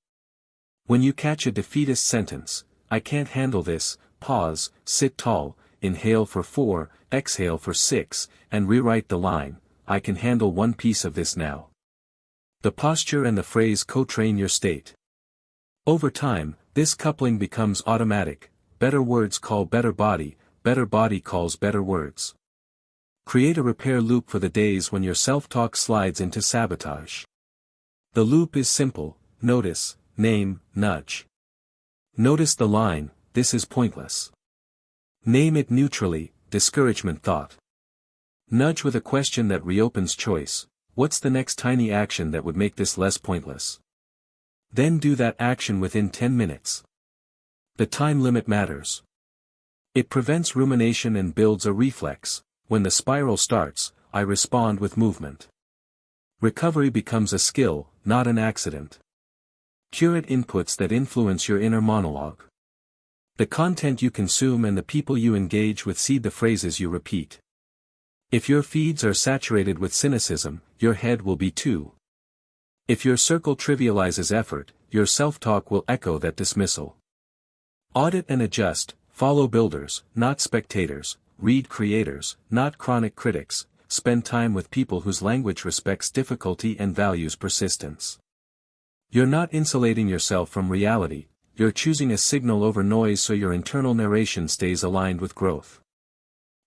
When you catch a defeatist sentence, "I can't handle this," pause, sit tall, inhale for 4, exhale for 6, and rewrite the line, "I can handle one piece of this now." The posture and the phrase co-train your state. Over time, this coupling becomes automatic: better words call better body calls better words. Create a repair loop for the days when your self-talk slides into sabotage. The loop is simple: notice, name, nudge. Notice the line, "This is pointless." Name it neutrally, discouragement thought. Nudge with a question that reopens choice: what's the next tiny action that would make this less pointless? Then do that action within 10 minutes. The time limit matters. It prevents rumination and builds a reflex: when the spiral starts, I respond with movement. Recovery becomes a skill, not an accident. Curate inputs that influence your inner monologue. The content you consume and the people you engage with seed the phrases you repeat. If your feeds are saturated with cynicism, your head will be too. If your circle trivializes effort, your self-talk will echo that dismissal. Audit and adjust: follow builders, not spectators, read creators, not chronic critics, spend time with people whose language respects difficulty and values persistence. You're not insulating yourself from reality, you're choosing a signal over noise so your internal narration stays aligned with growth.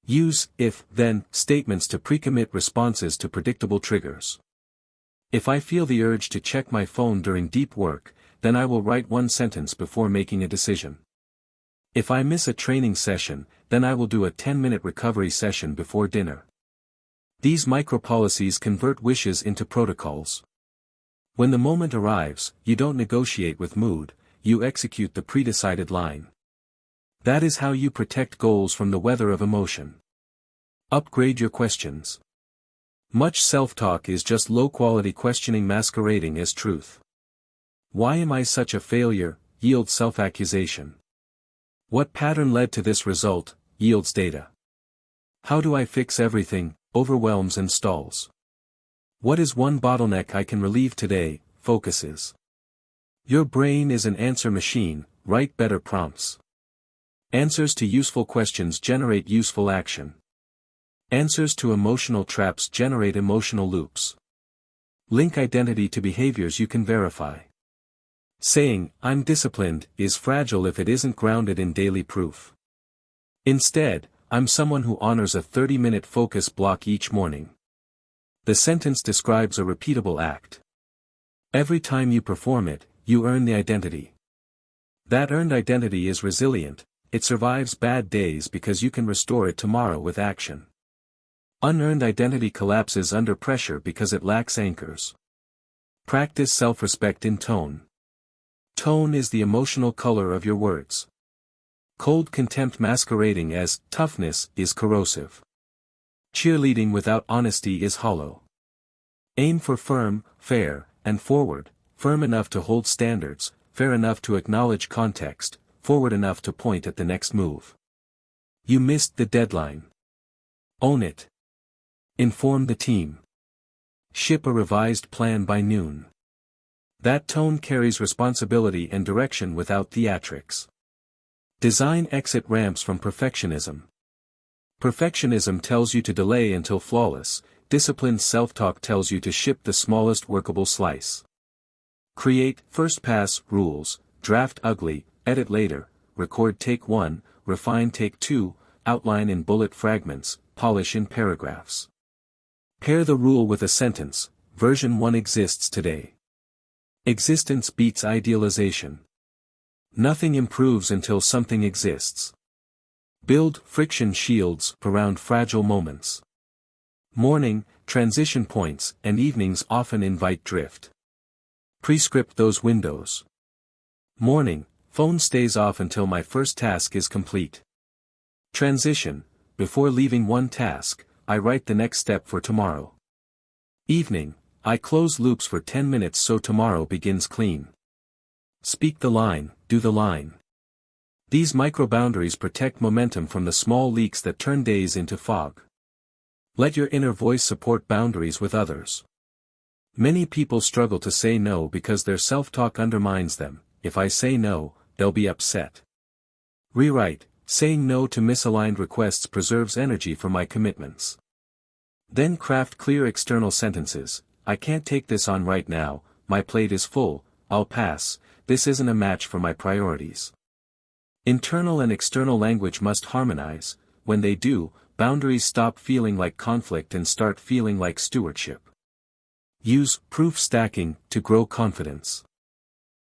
Use if-then statements to pre-commit responses to predictable triggers. If I feel the urge to check my phone during deep work, then I will write one sentence before making a decision. If I miss a training session, then I will do a 10-minute recovery session before dinner. These micro-policies convert wishes into protocols. When the moment arrives, you don't negotiate with mood, you execute the pre-decided line. That is how you protect goals from the weather of emotion. Upgrade your questions. Much self-talk is just low-quality questioning masquerading as truth. Why am I such a failure? Yields self-accusation. What pattern led to this result? Yields data. How do I fix everything? Overwhelms and stalls. What is one bottleneck I can relieve today? Focuses. Your brain is an answer machine. Write better prompts. Answers to useful questions generate useful action. Answers to emotional traps generate emotional loops. Link identity to behaviors you can verify. Saying, "I'm disciplined," is fragile if it isn't grounded in daily proof. Instead, I'm someone who honors a 30-minute focus block each morning. The sentence describes a repeatable act. Every time you perform it, you earn the identity. That earned identity is resilient, it survives bad days because you can restore it tomorrow with action. Unearned identity collapses under pressure because it lacks anchors. Practice self-respect in tone. Tone is the emotional color of your words. Cold contempt masquerading as toughness is corrosive. Cheerleading without honesty is hollow. Aim for firm, fair, and forward, firm enough to hold standards, fair enough to acknowledge context, forward enough to point at the next move. You missed the deadline. Own it. Inform the team. Ship a revised plan by noon. That tone carries responsibility and direction without theatrics. Design exit ramps from perfectionism. Perfectionism tells you to delay until flawless, disciplined self-talk tells you to ship the smallest workable slice. Create first pass rules, draft ugly, edit later, record take 1, refine take 2, outline in bullet fragments, polish in paragraphs. Pair the rule with a sentence, version 1 exists today. Existence beats idealization. Nothing improves until something exists. Build friction shields around fragile moments. Morning, transition points, and evenings often invite drift. Prescript those windows. Morning, phone stays off until my first task is complete. Transition, before leaving one task, I write the next step for tomorrow. Evening, I close loops for 10 minutes so tomorrow begins clean. Speak the line, do the line. These micro-boundaries protect momentum from the small leaks that turn days into fog. Let your inner voice support boundaries with others. Many people struggle to say no because their self-talk undermines them. If I say no, they'll be upset. Rewrite, saying no to misaligned requests preserves energy for my commitments. Then craft clear external sentences. I can't take this on right now, my plate is full, I'll pass, this isn't a match for my priorities. Internal and external language must harmonize. When they do, boundaries stop feeling like conflict and start feeling like stewardship. Use proof stacking to grow confidence.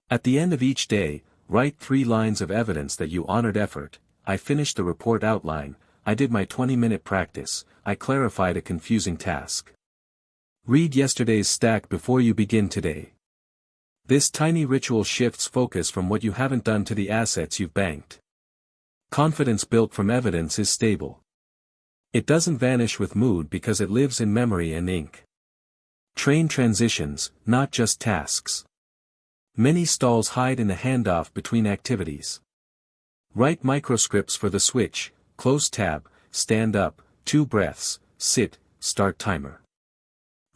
At the end of each day, write 3 lines of evidence that you honored effort. I finished the report outline, I did my 20-minute practice, I clarified a confusing task. Read yesterday's stack before you begin today. This tiny ritual shifts focus from what you haven't done to the assets you've banked. Confidence built from evidence is stable. It doesn't vanish with mood because it lives in memory and ink. Train transitions, not just tasks. Many stalls hide in the handoff between activities. Write microscripts for the switch, close tab, stand up, 2 breaths, sit, start timer.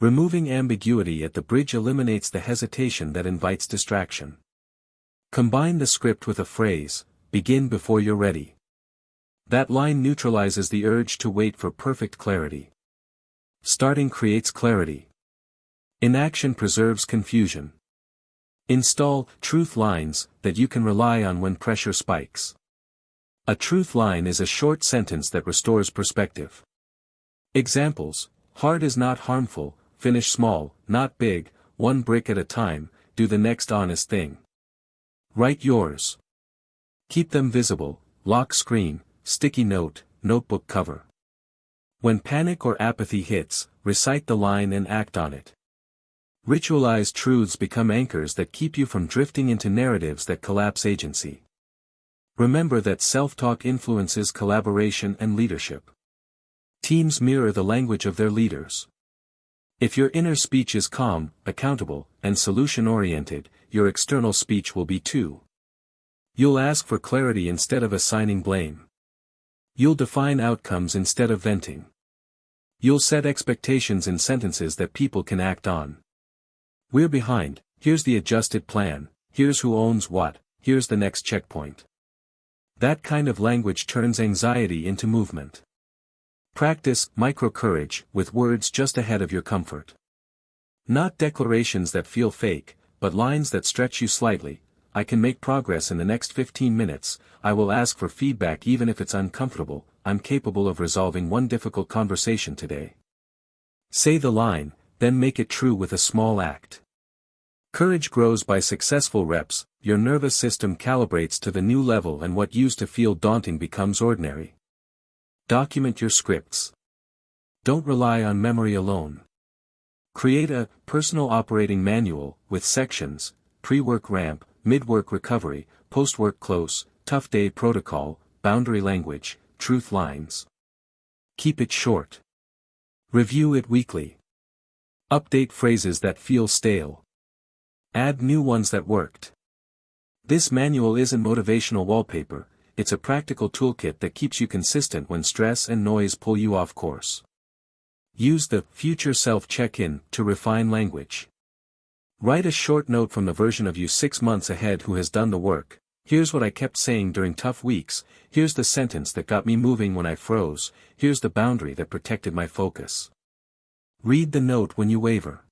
Removing ambiguity at the bridge eliminates the hesitation that invites distraction. Combine the script with a phrase, begin before you're ready. That line neutralizes the urge to wait for perfect clarity. Starting creates clarity. Inaction preserves confusion. Install truth lines that you can rely on when pressure spikes. A truth line is a short sentence that restores perspective. Examples: hard is not harmful, finish small, not big, 1 brick at a time, do the next honest thing. Write yours. Keep them visible, lock screen, sticky note, notebook cover. When panic or apathy hits, recite the line and act on it. Ritualized truths become anchors that keep you from drifting into narratives that collapse agency. Remember that self-talk influences collaboration and leadership. Teams mirror the language of their leaders. If your inner speech is calm, accountable, and solution-oriented, your external speech will be too. You'll ask for clarity instead of assigning blame. You'll define outcomes instead of venting. You'll set expectations in sentences that people can act on. We're behind, here's the adjusted plan, here's who owns what, here's the next checkpoint. That kind of language turns anxiety into movement. Practice micro-courage with words just ahead of your comfort. Not declarations that feel fake, but lines that stretch you slightly. I can make progress in the next 15 minutes, I will ask for feedback even if it's uncomfortable, I'm capable of resolving one difficult conversation today. Say the line, then make it true with a small act. Courage grows by successful reps, your nervous system calibrates to the new level and what used to feel daunting becomes ordinary. Document your scripts. Don't rely on memory alone. Create a personal operating manual with sections: pre-work ramp, mid-work recovery, post-work close, tough day protocol, boundary language, truth lines. Keep it short. Review it weekly. Update phrases that feel stale. Add new ones that worked. This manual isn't motivational wallpaper, it's a practical toolkit that keeps you consistent when stress and noise pull you off course. Use the future self check-in to refine language. Write a short note from the version of you 6 months ahead who has done the work. Here's what I kept saying during tough weeks, here's the sentence that got me moving when I froze, here's the boundary that protected my focus. Read the note when you waver.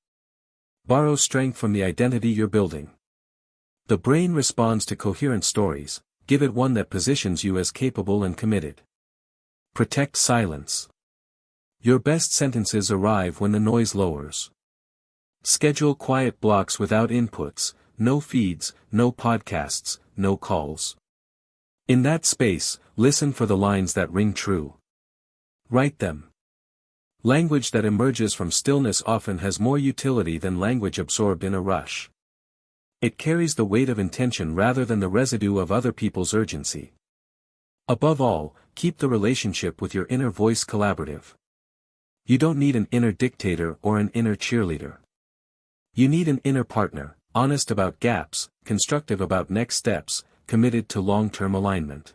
Borrow strength from the identity you're building. The brain responds to coherent stories, give it one that positions you as capable and committed. Protect silence. Your best sentences arrive when the noise lowers. Schedule quiet blocks without inputs, no feeds, no podcasts, no calls. In that space, listen for the lines that ring true. Write them. Language that emerges from stillness often has more utility than language absorbed in a rush. It carries the weight of intention rather than the residue of other people's urgency. Above all, keep the relationship with your inner voice collaborative. You don't need an inner dictator or an inner cheerleader. You need an inner partner, honest about gaps, constructive about next steps, committed to long-term alignment.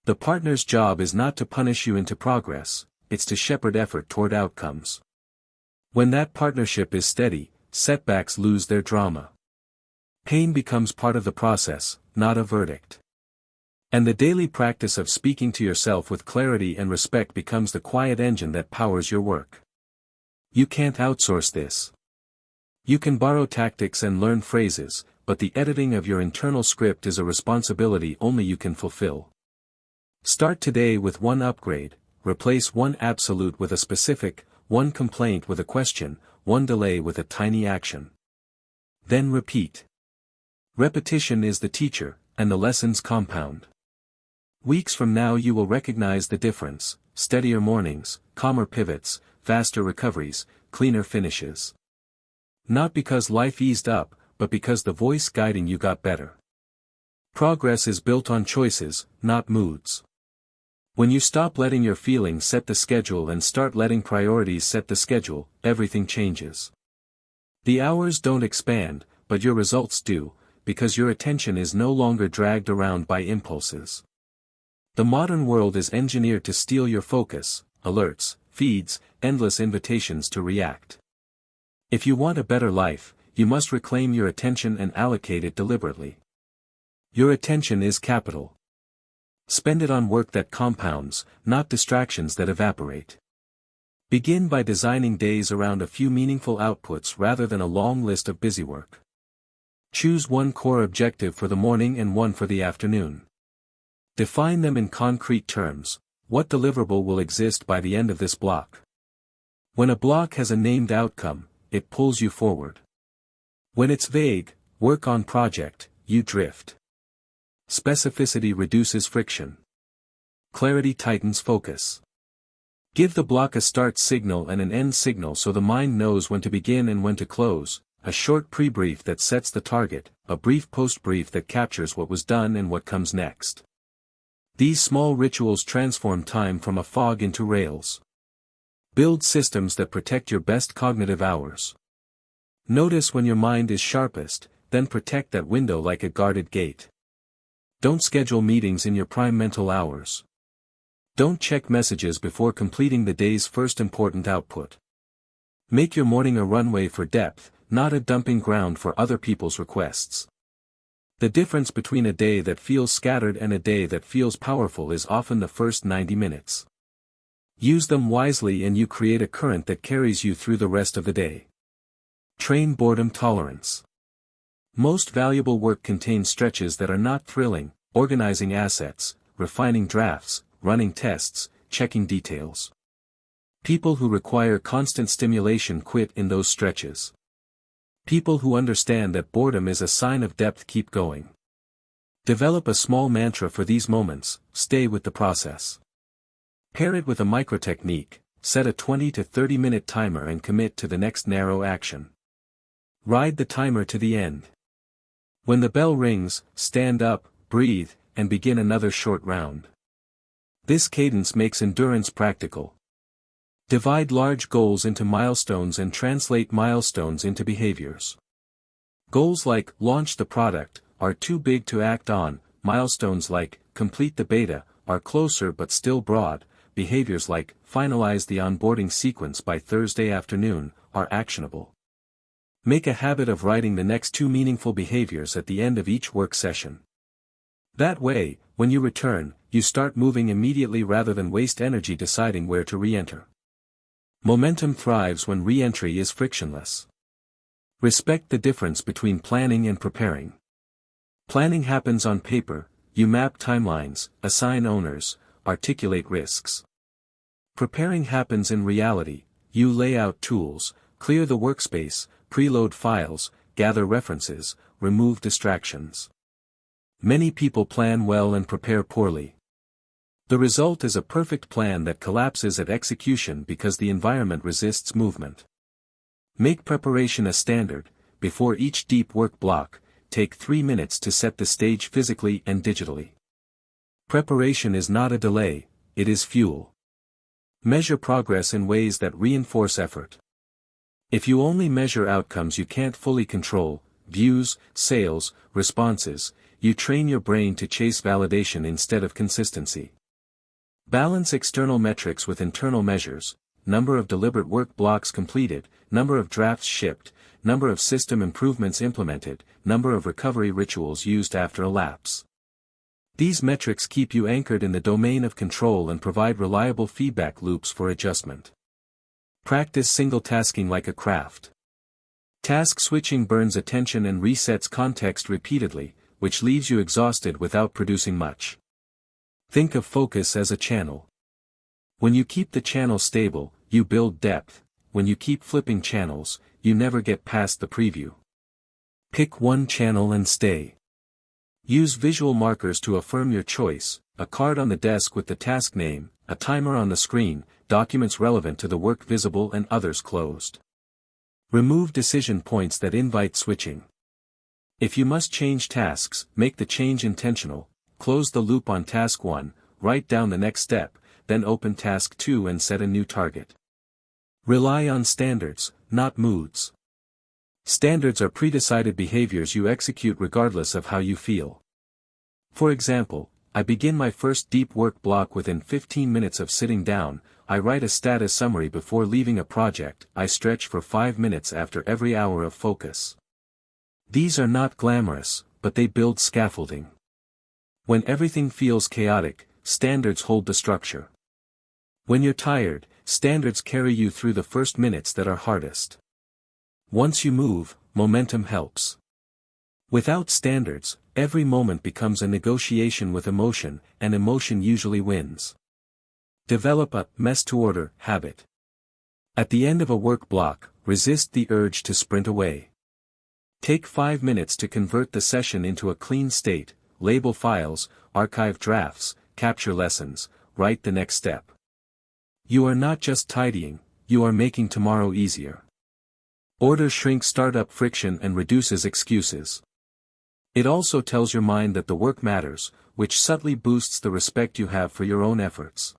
The partner's job is not to punish you into progress, it's to shepherd effort toward outcomes. When that partnership is steady, setbacks lose their drama. Pain becomes part of the process, not a verdict. And the daily practice of speaking to yourself with clarity and respect becomes the quiet engine that powers your work. You can't outsource this. You can borrow tactics and learn phrases, but the editing of your internal script is a responsibility only you can fulfill. Start today with one upgrade, replace one absolute with a specific, one complaint with a question, one delay with a tiny action. Then repeat. Repetition is the teacher, and the lessons compound. Weeks from now you will recognize the difference: steadier mornings, calmer pivots, faster recoveries, cleaner finishes. Not because life eased up, but because the voice guiding you got better. Progress is built on choices, not moods. When you stop letting your feelings set the schedule and start letting priorities set the schedule, everything changes. The hours don't expand, but your results do, because your attention is no longer dragged around by impulses. The modern world is engineered to steal your focus: alerts, feeds, endless invitations to react. If you want a better life, you must reclaim your attention and allocate it deliberately. Your attention is capital. Spend it on work that compounds, not distractions that evaporate. Begin by designing days around a few meaningful outputs rather than a long list of busywork. Choose one core objective for the morning and one for the afternoon. Define them in concrete terms: what deliverable will exist by the end of this block? When a block has a named outcome, it pulls you forward. When it's vague, work on project, you drift. Specificity reduces friction. Clarity tightens focus. Give the block a start signal and an end signal so the mind knows when to begin and when to close, a short pre-brief that sets the target, a brief post-brief that captures what was done and what comes next. These small rituals transform time from a fog into rails. Build systems that protect your best cognitive hours. Notice when your mind is sharpest, then protect that window like a guarded gate. Don't schedule meetings in your prime mental hours. Don't check messages before completing the day's first important output. Make your morning a runway for depth, not a dumping ground for other people's requests. The difference between a day that feels scattered and a day that feels powerful is often the first 90 minutes. Use them wisely and you create a current that carries you through the rest of the day. Train boredom tolerance. Most valuable work contains stretches that are not thrilling: organizing assets, refining drafts, running tests, checking details. People who require constant stimulation quit in those stretches. People who understand that boredom is a sign of depth keep going. Develop a small mantra for these moments: stay with the process. Pair it with a micro-technique: set a 20 to 30 minute timer and commit to the next narrow action. Ride the timer to the end. When the bell rings, stand up, breathe, and begin another short round. This cadence makes endurance practical. Divide large goals into milestones and translate milestones into behaviors. Goals like launch the product are too big to act on. Milestones like complete the beta are closer but still broad. Behaviors like finalize the onboarding sequence by Thursday afternoon are actionable. Make a habit of writing the next 2 meaningful behaviors at the end of each work session. That way, when you return, you start moving immediately rather than waste energy deciding where to re-enter. Momentum thrives when re-entry is frictionless. Respect the difference between planning and preparing. Planning happens on paper: you map timelines, assign owners, articulate risks. Preparing happens in reality: you lay out tools, clear the workspace, preload files, gather references, remove distractions. Many people plan well and prepare poorly. The result is a perfect plan that collapses at execution because the environment resists movement. Make preparation a standard. Before each deep work block, take 3 minutes to set the stage physically and digitally. Preparation is not a delay, it is fuel. Measure progress in ways that reinforce effort. If you only measure outcomes you can't fully control, views, sales, responses, you train your brain to chase validation instead of consistency. Balance external metrics with internal measures: number of deliberate work blocks completed, number of drafts shipped, number of system improvements implemented, number of recovery rituals used after a lapse. These metrics keep you anchored in the domain of control and provide reliable feedback loops for adjustment. Practice single tasking like a craft. Task switching burns attention and resets context repeatedly, which leaves you exhausted without producing much. Think of focus as a channel. When you keep the channel stable, you build depth. When you keep flipping channels, you never get past the preview. Pick one channel and stay. Use visual markers to affirm your choice: a card on the desk with the task name, a timer on the screen, documents relevant to the work visible and others closed. Remove decision points that invite switching. If you must change tasks, make the change intentional: close the loop on task 1, write down the next step, then open task 2 and set a new target. Rely on standards, not moods. Standards are predecided behaviors you execute regardless of how you feel. For example, I begin my first deep work block within 15 minutes of sitting down. I write a status summary before leaving a project. I stretch for 5 minutes after every hour of focus. These are not glamorous, but they build scaffolding. When everything feels chaotic, standards hold the structure. When you're tired, standards carry you through the first minutes that are hardest. Once you move, momentum helps. Without standards, every moment becomes a negotiation with emotion, and emotion usually wins. Develop a mess to order habit. At the end of a work block, resist the urge to sprint away. Take 5 minutes to convert the session into a clean state: label files, archive drafts, capture lessons, write the next step. You are not just tidying, you are making tomorrow easier. Order shrinks startup friction and reduces excuses. It also tells your mind that the work matters, which subtly boosts the respect you have for your own efforts.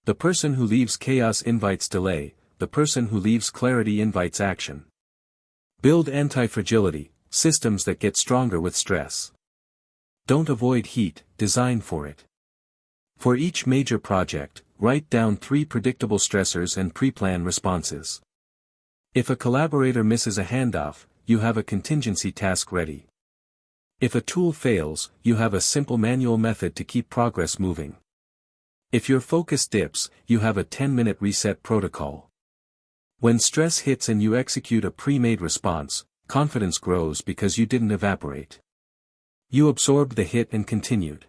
The person who leaves chaos invites delay, the person who leaves clarity invites action. Build anti-fragility, systems that get stronger with stress. Don't avoid heat, design for it. For each major project, write down 3 predictable stressors and pre-plan responses. If a collaborator misses a handoff, you have a contingency task ready. If a tool fails, you have a simple manual method to keep progress moving. If your focus dips, you have a 10-minute reset protocol. When stress hits and you execute a pre-made response, confidence grows because you didn't evaporate. You absorbed the hit and continued.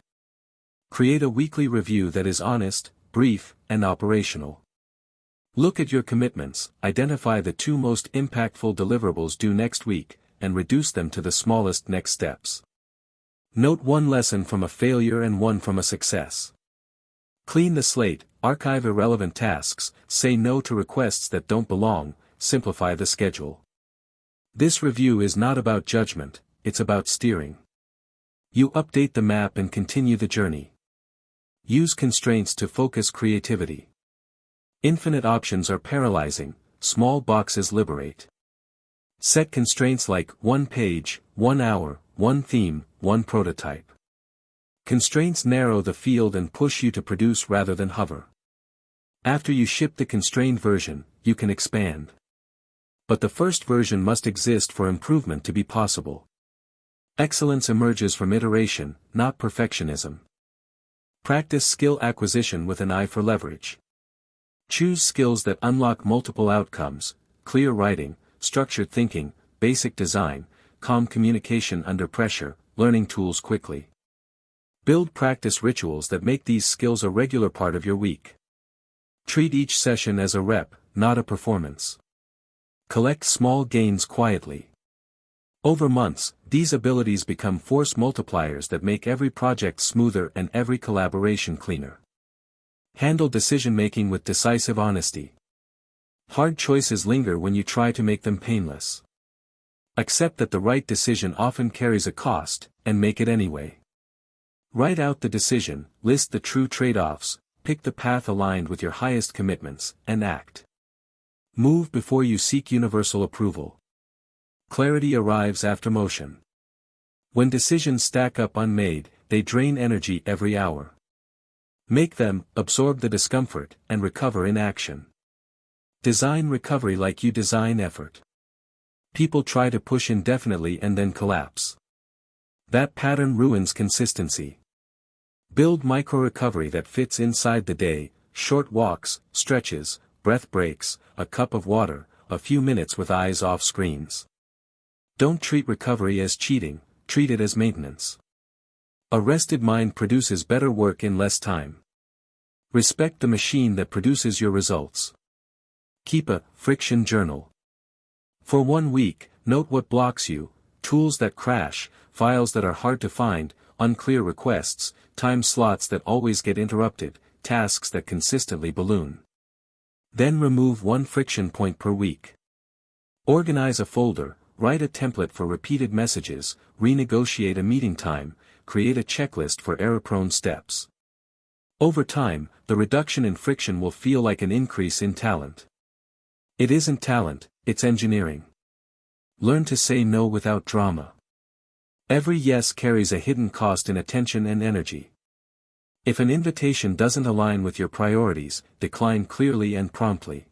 Create a weekly review that is honest, brief, and operational. Look at your commitments, identify the 2 most impactful deliverables due next week, and reduce them to the smallest next steps. Note 1 lesson from a failure and 1 from a success. Clean the slate, archive irrelevant tasks, say no to requests that don't belong, simplify the schedule. This review is not about judgment, it's about steering. You update the map and continue the journey. Use constraints to focus creativity. Infinite options are paralyzing, small boxes liberate. Set constraints like 1 page, 1 hour, 1 theme, 1 prototype. Constraints narrow the field and push you to produce rather than hover. After you ship the constrained version, you can expand. But the first version must exist for improvement to be possible. Excellence emerges from iteration, not perfectionism. Practice skill acquisition with an eye for leverage. Choose skills that unlock multiple outcomes: clear writing, structured thinking, basic design, calm communication under pressure, learning tools quickly. Build practice rituals that make these skills a regular part of your week. Treat each session as a rep, not a performance. Collect small gains quietly. Over months, these abilities become force multipliers that make every project smoother and every collaboration cleaner. Handle decision-making with decisive honesty. Hard choices linger when you try to make them painless. Accept that the right decision often carries a cost, and make it anyway. Write out the decision, list the true trade-offs, pick the path aligned with your highest commitments, and act. Move before you seek universal approval. Clarity arrives after motion. When decisions stack up unmade, they drain energy every hour. Make them, absorb the discomfort, and recover in action. Design recovery like you design effort. People try to push indefinitely and then collapse. That pattern ruins consistency. Build micro-recovery that fits inside the day: short walks, stretches, breath breaks, a cup of water, a few minutes with eyes off screens. Don't treat recovery as cheating, treat it as maintenance. A rested mind produces better work in less time. Respect the machine that produces your results. Keep a friction journal. For 1 week, note what blocks you: tools that crash, files that are hard to find, unclear requests, time slots that always get interrupted, tasks that consistently balloon. Then remove 1 friction point per week. Organize a folder, write a template for repeated messages, renegotiate a meeting time, create a checklist for error-prone steps. Over time, the reduction in friction will feel like an increase in talent. It isn't talent, it's engineering. Learn to say no without drama. Every yes carries a hidden cost in attention and energy. If an invitation doesn't align with your priorities, decline clearly and promptly.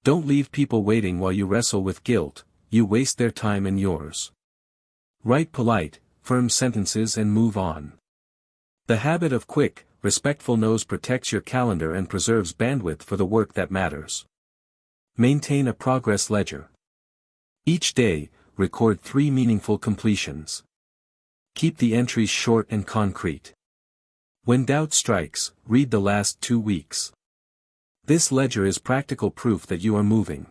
Don't leave people waiting while you wrestle with guilt, you waste their time and yours. Write polite, firm sentences and move on. The habit of quick, respectful no's protects your calendar and preserves bandwidth for the work that matters. Maintain a progress ledger. Each day, record 3 meaningful completions. Keep the entries short and concrete. When doubt strikes, read the last 2 weeks. This ledger is practical proof that you are moving.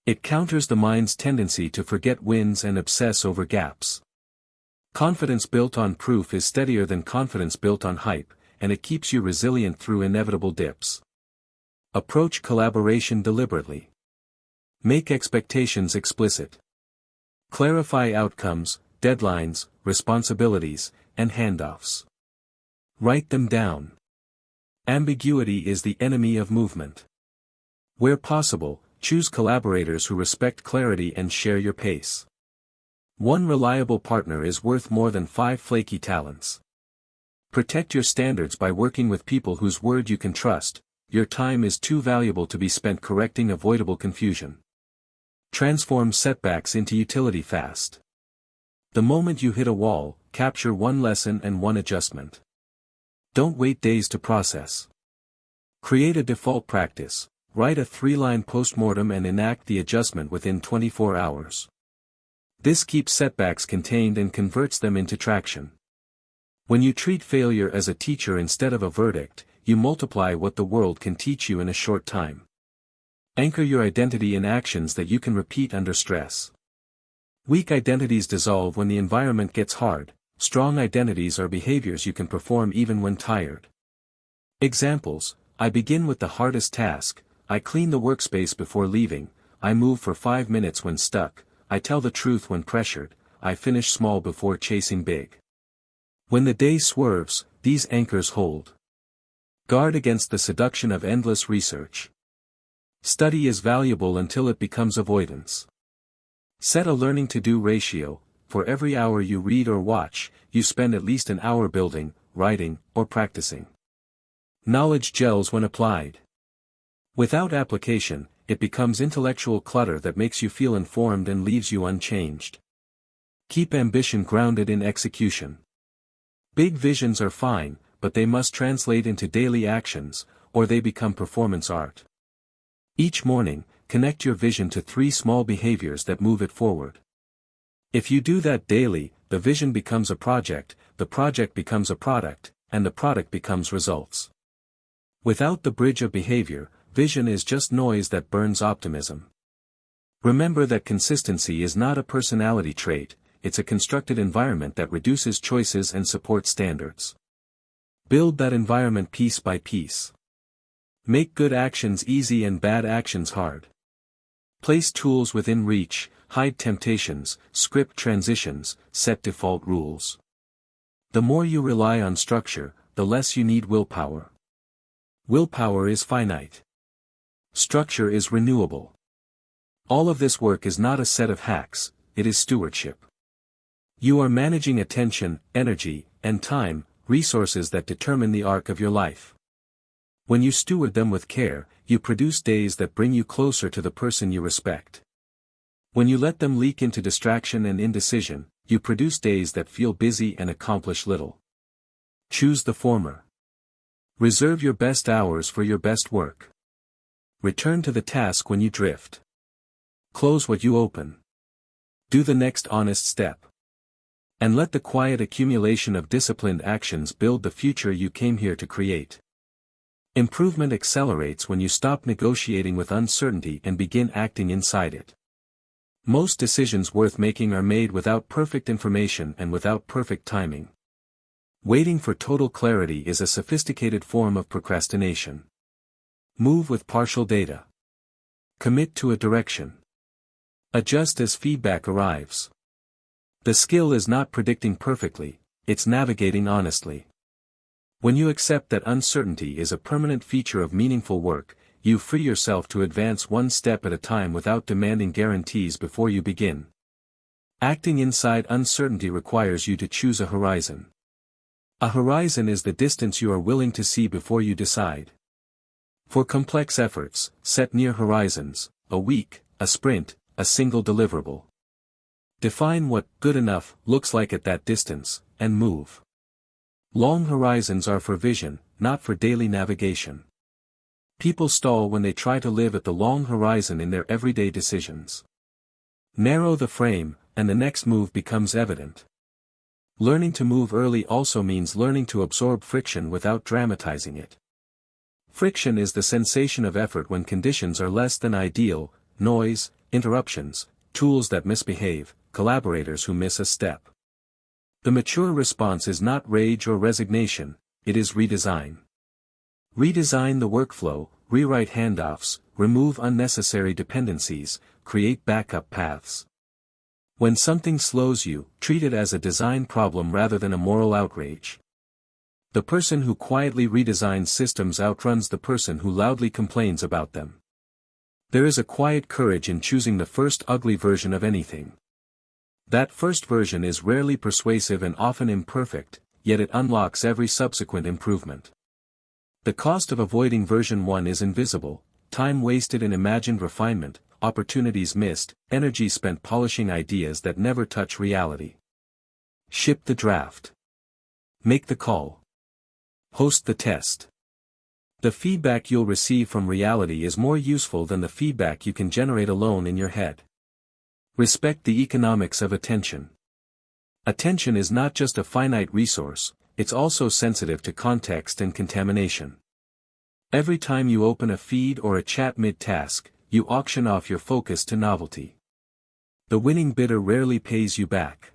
It counters the mind's tendency to forget wins and obsess over gaps. Confidence built on proof is steadier than confidence built on hype, and it keeps you resilient through inevitable dips. Approach collaboration deliberately. Make expectations explicit. Clarify outcomes, deadlines, responsibilities, and handoffs. Write them down. Ambiguity is the enemy of movement. Where possible, choose collaborators who respect clarity and share your pace. 1 reliable partner is worth more than 5 flaky talents. Protect your standards by working with people whose word you can trust. Your time is too valuable to be spent correcting avoidable confusion. Transform setbacks into utility fast. The moment you hit a wall, capture 1 lesson and 1 adjustment. Don't wait days to process. Create a default practice, write a 3-line postmortem and enact the adjustment within 24 hours. This keeps setbacks contained and converts them into traction. When you treat failure as a teacher instead of a verdict, you multiply what the world can teach you in a short time. Anchor your identity in actions that you can repeat under stress. Weak identities dissolve when the environment gets hard. Strong identities are behaviors you can perform even when tired. Examples: I begin with the hardest task, I clean the workspace before leaving, I move for 5 minutes when stuck, I tell the truth when pressured, I finish small before chasing big. When the day swerves, these anchors hold. Guard against the seduction of endless research. Study is valuable until it becomes avoidance. Set a learning to-do ratio: for every hour you read or watch, you spend at least an hour building, writing, or practicing. Knowledge gels when applied. Without application, it becomes intellectual clutter that makes you feel informed and leaves you unchanged. Keep ambition grounded in execution. Big visions are fine, but they must translate into daily actions, or they become performance art. Each morning, connect your vision to 3 small behaviors that move it forward. If you do that daily, the vision becomes a project, the project becomes a product, and the product becomes results. Without the bridge of behavior, vision is just noise that burns optimism. Remember that consistency is not a personality trait, it's a constructed environment that reduces choices and supports standards. Build that environment piece by piece. Make good actions easy and bad actions hard. Place tools within reach, hide temptations, script transitions, set default rules. The more you rely on structure, the less you need willpower. Willpower is finite. Structure is renewable. All of this work is not a set of hacks, it is stewardship. You are managing attention, energy, and time, resources that determine the arc of your life. When you steward them with care, you produce days that bring you closer to the person you respect. When you let them leak into distraction and indecision, you produce days that feel busy and accomplish little. Choose the former. Reserve your best hours for your best work. Return to the task when you drift. Close what you open. Do the next honest step. And let the quiet accumulation of disciplined actions build the future you came here to create. Improvement accelerates when you stop negotiating with uncertainty and begin acting inside it. Most decisions worth making are made without perfect information and without perfect timing. Waiting for total clarity is a sophisticated form of procrastination. Move with partial data. Commit to a direction. Adjust as feedback arrives. The skill is not predicting perfectly, it's navigating honestly. When you accept that uncertainty is a permanent feature of meaningful work, you free yourself to advance one step at a time without demanding guarantees before you begin. Acting inside uncertainty requires you to choose a horizon. A horizon is the distance you are willing to see before you decide. For complex efforts, set near horizons: a week, a sprint, a single deliverable. Define what good enough looks like at that distance, and move. Long horizons are for vision, not for daily navigation. People stall when they try to live at the long horizon in their everyday decisions. Narrow the frame, and the next move becomes evident. Learning to move early also means learning to absorb friction without dramatizing it. Friction is the sensation of effort when conditions are less than ideal: noise, interruptions, tools that misbehave, collaborators who miss a step. The mature response is not rage or resignation, it is redesign. Redesign the workflow, rewrite handoffs, remove unnecessary dependencies, create backup paths. When something slows you, treat it as a design problem rather than a moral outrage. The person who quietly redesigns systems outruns the person who loudly complains about them. There is a quiet courage in choosing the first ugly version of anything. That first version is rarely persuasive and often imperfect, yet it unlocks every subsequent improvement. The cost of avoiding version 1 is invisible: time wasted in imagined refinement, opportunities missed, energy spent polishing ideas that never touch reality. Ship the draft. Make the call. Host the test. The feedback you'll receive from reality is more useful than the feedback you can generate alone in your head. Respect the economics of attention. Attention is not just a finite resource, it's also sensitive to context and contamination. Every time you open a feed or a chat mid-task, you auction off your focus to novelty. The winning bidder rarely pays you back.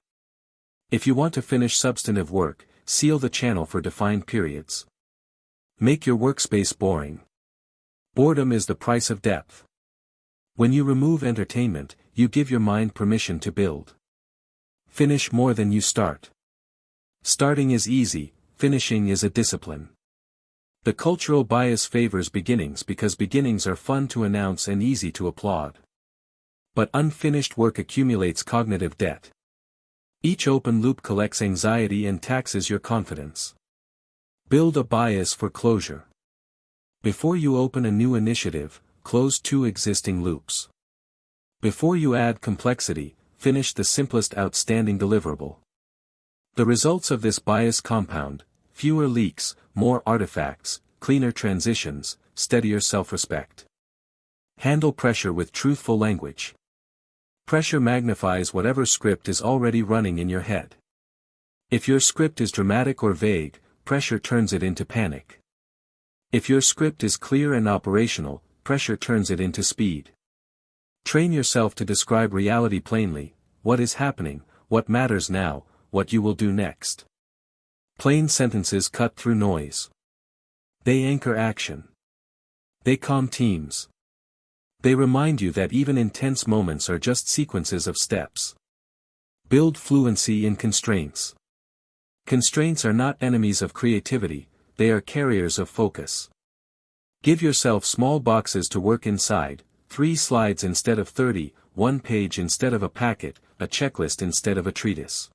If you want to finish substantive work, seal the channel for defined periods. Make your workspace boring. Boredom is the price of depth. When you remove entertainment, you give your mind permission to build. Finish more than you start. Starting is easy, finishing is a discipline. The cultural bias favors beginnings because beginnings are fun to announce and easy to applaud. But unfinished work accumulates cognitive debt. Each open loop collects anxiety and taxes your confidence. Build a bias for closure. Before you open a new initiative, close 2 existing loops. Before you add complexity, finish the simplest outstanding deliverable. The results of this bias compound: fewer leaks, more artifacts, cleaner transitions, steadier self-respect. Handle pressure with truthful language. Pressure magnifies whatever script is already running in your head. If your script is dramatic or vague, pressure turns it into panic. If your script is clear and operational, pressure turns it into speed. Train yourself to describe reality plainly: what is happening, what matters now, what you will do next. Plain sentences cut through noise. They anchor action. They calm teams. They remind you that even intense moments are just sequences of steps. Build fluency in constraints. Constraints are not enemies of creativity, they are carriers of focus. Give yourself small boxes to work inside: 3 slides instead of 30, 1 page instead of a packet, a checklist instead of a treatise.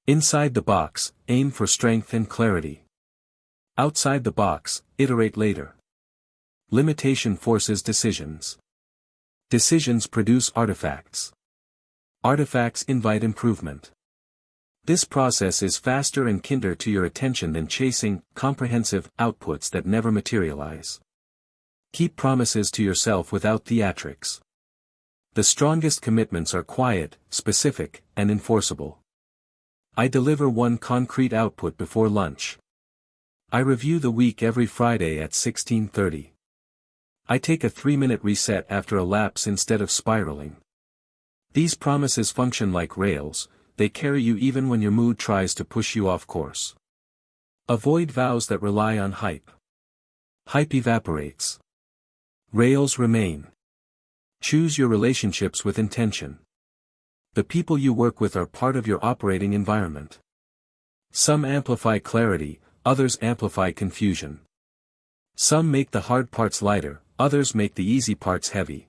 Inside the box, aim for strength and clarity. Outside the box, iterate later. Limitation forces decisions. Decisions produce artifacts. Artifacts invite improvement. This process is faster and kinder to your attention than chasing comprehensive outputs that never materialize. Keep promises to yourself without theatrics. The strongest commitments are quiet, specific, and enforceable. I deliver 1 concrete output before lunch. I review the week every Friday at 16:30. I take a 3-minute reset after a lapse instead of spiraling. These promises function like rails, they carry you even when your mood tries to push you off course. Avoid vows that rely on hype. Hype evaporates. Rails remain. Choose your relationships with intention. The people you work with are part of your operating environment. Some amplify clarity, others amplify confusion. Some make the hard parts lighter, others make the easy parts heavy.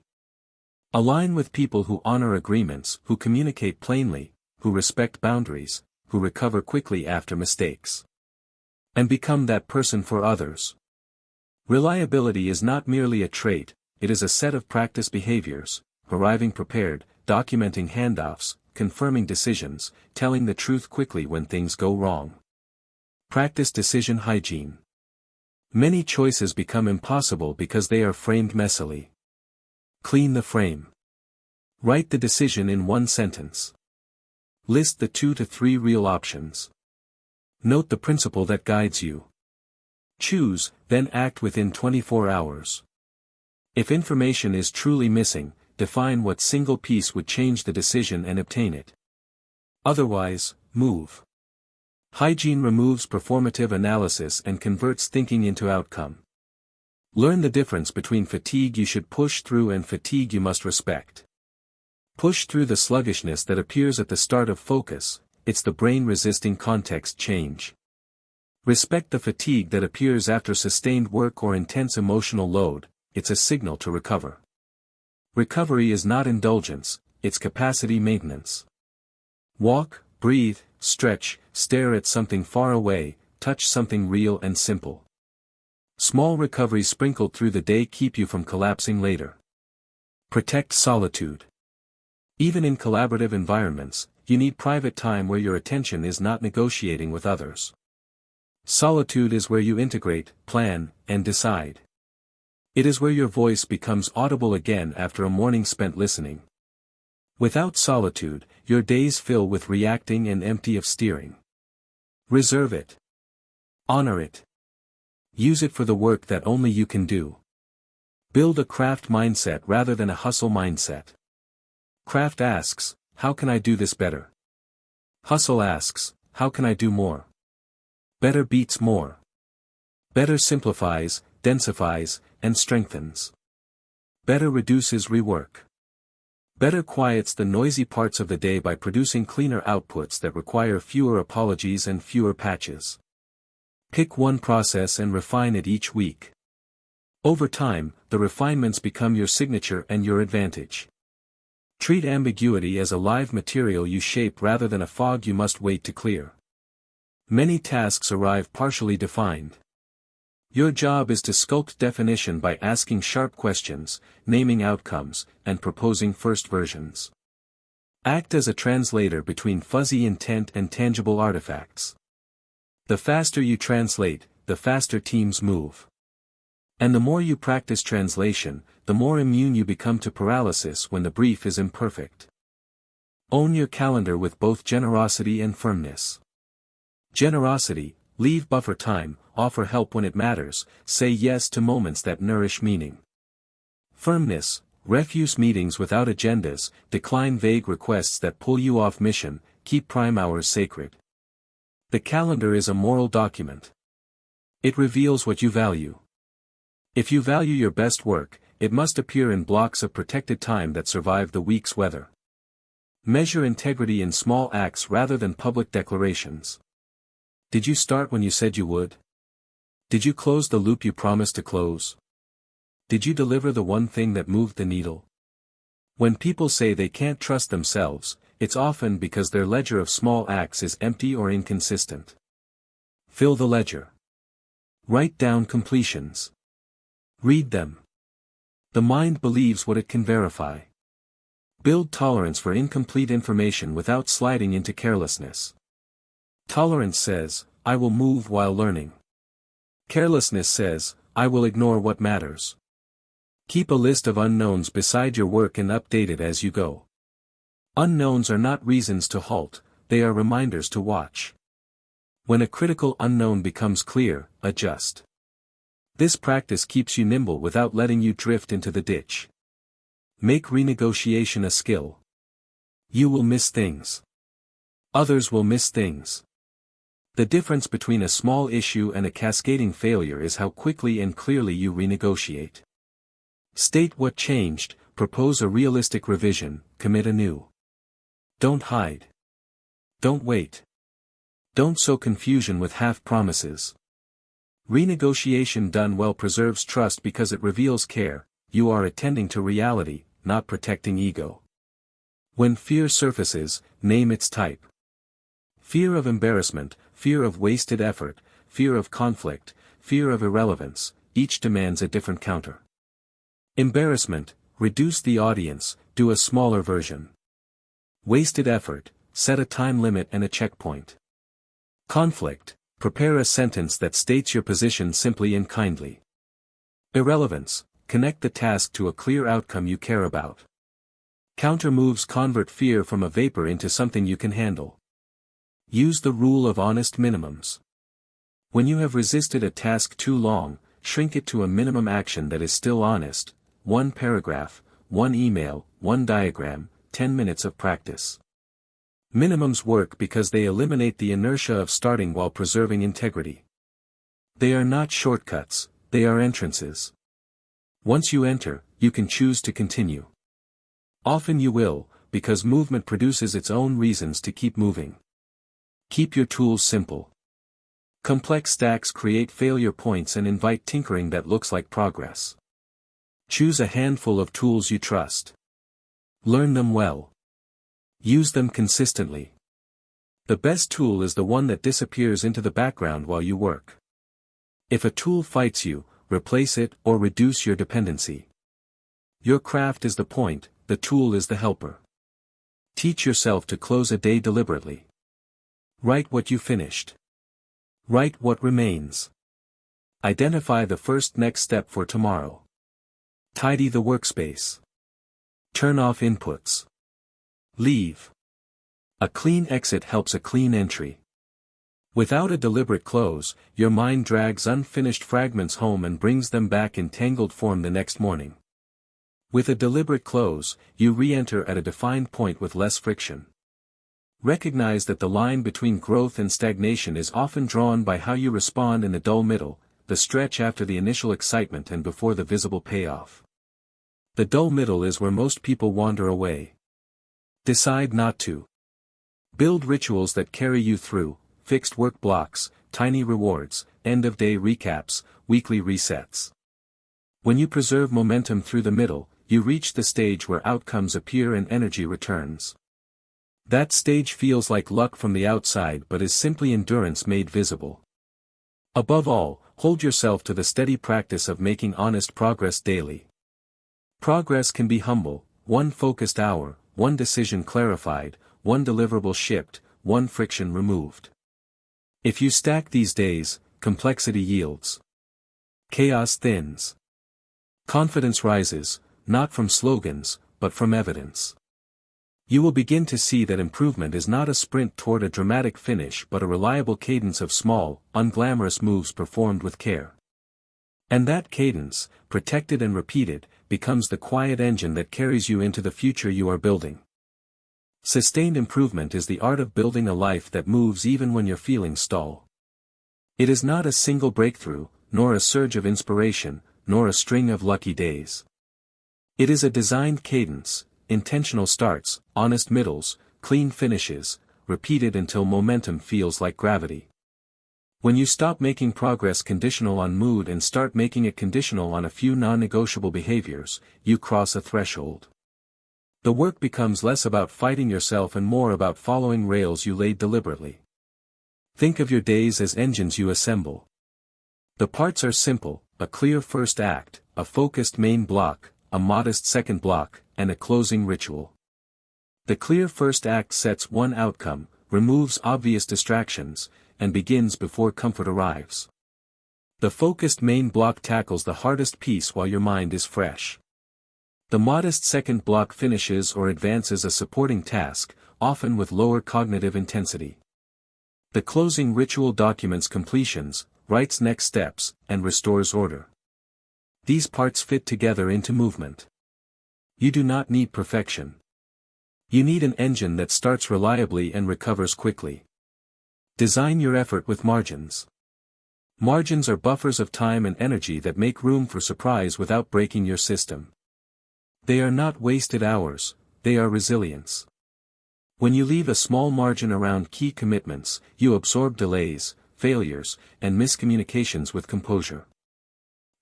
Align with people who honor agreements, who communicate plainly, who respect boundaries, who recover quickly after mistakes. And become that person for others. Reliability is not merely a trait, it is a set of practice behaviors: arriving prepared, documenting handoffs, confirming decisions, telling the truth quickly when things go wrong. Practice decision hygiene. Many choices become impossible because they are framed messily. Clean the frame. Write the decision in 1 sentence. List the 2 to 3 real options. Note the principle that guides you. Choose, then act within 24 hours. If information is truly missing, define what single piece would change the decision and obtain it. Otherwise, move. Hygiene removes performative analysis and converts thinking into outcome. Learn the difference between fatigue you should push through and fatigue you must respect. Push through the sluggishness that appears at the start of focus, it's the brain resisting context change. Respect the fatigue that appears after sustained work or intense emotional load, it's a signal to recover. Recovery is not indulgence, it's capacity maintenance. Walk, breathe, stretch, stare at something far away, touch something real and simple. Small recoveries sprinkled through the day keep you from collapsing later. Protect solitude. Even in collaborative environments, you need private time where your attention is not negotiating with others. Solitude is where you integrate, plan, and decide. It is where your voice becomes audible again after a morning spent listening. Without solitude, your days fill with reacting and empty of steering. Reserve it. Honor it. Use it for the work that only you can do. Build a craft mindset rather than a hustle mindset. Craft asks, how can I do this better? Hustle asks, how can I do more? Better beats more. Better simplifies, densifies, and strengthens. Better reduces rework. Better quiets the noisy parts of the day by producing cleaner outputs that require fewer apologies and fewer patches. Pick one process and refine it each week. Over time, the refinements become your signature and your advantage. Treat ambiguity as a live material you shape rather than a fog you must wait to clear. Many tasks arrive partially defined. Your job is to sculpt definition by asking sharp questions, naming outcomes, and proposing first versions. Act as a translator between fuzzy intent and tangible artifacts. The faster you translate, the faster teams move. And the more you practice translation, the more immune you become to paralysis when the brief is imperfect. Own your calendar with both generosity and firmness. Generosity, leave buffer time, offer help when it matters, say yes to moments that nourish meaning. Firmness, refuse meetings without agendas, decline vague requests that pull you off mission, keep prime hours sacred. The calendar is a moral document. It reveals what you value. If you value your best work, it must appear in blocks of protected time that survive the week's weather. Measure integrity in small acts rather than public declarations. Did you start when you said you would? Did you close the loop you promised to close? Did you deliver the one thing that moved the needle? When people say they can't trust themselves, it's often because their ledger of small acts is empty or inconsistent. Fill the ledger. Write down completions. Read them. The mind believes what it can verify. Build tolerance for incomplete information without sliding into carelessness. Tolerance says, I will move while learning. Carelessness says, I will ignore what matters. Keep a list of unknowns beside your work and update it as you go. Unknowns are not reasons to halt, they are reminders to watch. When a critical unknown becomes clear, adjust. This practice keeps you nimble without letting you drift into the ditch. Make renegotiation a skill. You will miss things. Others will miss things. The difference between a small issue and a cascading failure is how quickly and clearly you renegotiate. State what changed, propose a realistic revision, commit anew. Don't hide. Don't wait. Don't sow confusion with half-promises. Renegotiation done well preserves trust because it reveals care, you are attending to reality, not protecting ego. When fear surfaces, name its type. Fear of embarrassment, fear of wasted effort, fear of conflict, fear of irrelevance, each demands a different counter. Embarrassment, reduce the audience, do a smaller version. Wasted effort, set a time limit and a checkpoint. Conflict, prepare a sentence that states your position simply and kindly. Irrelevance, connect the task to a clear outcome you care about. Counter moves convert fear from a vapor into something you can handle. Use the rule of honest minimums. When you have resisted a task too long, shrink it to a minimum action that is still honest, 1 paragraph, 1 email, 1 diagram, 10 minutes of practice. Minimums work because they eliminate the inertia of starting while preserving integrity. They are not shortcuts, they are entrances. Once you enter, you can choose to continue. Often you will, because movement produces its own reasons to keep moving. Keep your tools simple. Complex stacks create failure points and invite tinkering that looks like progress. Choose a handful of tools you trust. Learn them well. Use them consistently. The best tool is the one that disappears into the background while you work. If a tool fights you, replace it or reduce your dependency. Your craft is the point, the tool is the helper. Teach yourself to close a day deliberately. Write what you finished. Write what remains. Identify the first next step for tomorrow. Tidy the workspace. Turn off inputs. Leave. A clean exit helps a clean entry. Without a deliberate close, your mind drags unfinished fragments home and brings them back in tangled form the next morning. With a deliberate close, you re-enter at a defined point with less friction. Recognize that the line between growth and stagnation is often drawn by how you respond in the dull middle, the stretch after the initial excitement and before the visible payoff. The dull middle is where most people wander away. Decide not to. Build rituals that carry you through, fixed work blocks, tiny rewards, end-of-day recaps, weekly resets. When you preserve momentum through the middle, you reach the stage where outcomes appear and energy returns. That stage feels like luck from the outside but is simply endurance made visible. Above all, hold yourself to the steady practice of making honest progress daily. Progress can be humble, one focused hour, one decision clarified, one deliverable shipped, one friction removed. If you stack these days, complexity yields. Chaos thins. Confidence rises, not from slogans, but from evidence. You will begin to see that improvement is not a sprint toward a dramatic finish but a reliable cadence of small, unglamorous moves performed with care. And that cadence, protected and repeated, becomes the quiet engine that carries you into the future you are building. Sustained improvement is the art of building a life that moves even when your feelings stall. It is not a single breakthrough, nor a surge of inspiration, nor a string of lucky days. It is a designed cadence, intentional starts, honest middles, clean finishes, repeated until momentum feels like gravity. When you stop making progress conditional on mood and start making it conditional on a few non-negotiable behaviors, you cross a threshold. The work becomes less about fighting yourself and more about following rails you laid deliberately. Think of your days as engines you assemble. The parts are simple: a clear first act, a focused main block, a modest second block, and a closing ritual. The clear first act sets one outcome, removes obvious distractions, and begins before comfort arrives. The focused main block tackles the hardest piece while your mind is fresh. The modest second block finishes or advances a supporting task, often with lower cognitive intensity. The closing ritual documents completions, writes next steps, and restores order. These parts fit together into movement. You do not need perfection. You need an engine that starts reliably and recovers quickly. Design your effort with margins. Margins are buffers of time and energy that make room for surprise without breaking your system. They are not wasted hours, they are resilience. When you leave a small margin around key commitments, you absorb delays, failures, and miscommunications with composure.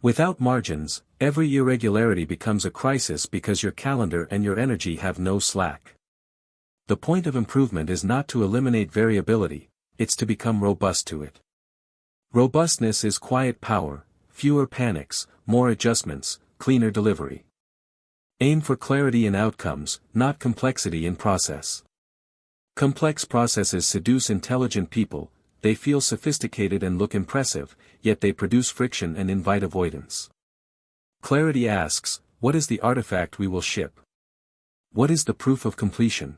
Without margins, every irregularity becomes a crisis because your calendar and your energy have no slack. The point of improvement is not to eliminate variability, it's to become robust to it. Robustness is quiet power, fewer panics, more adjustments, cleaner delivery. Aim for clarity in outcomes, not complexity in process. Complex processes seduce intelligent people. They feel sophisticated and look impressive, yet they produce friction and invite avoidance. Clarity asks, what is the artifact we will ship? What is the proof of completion?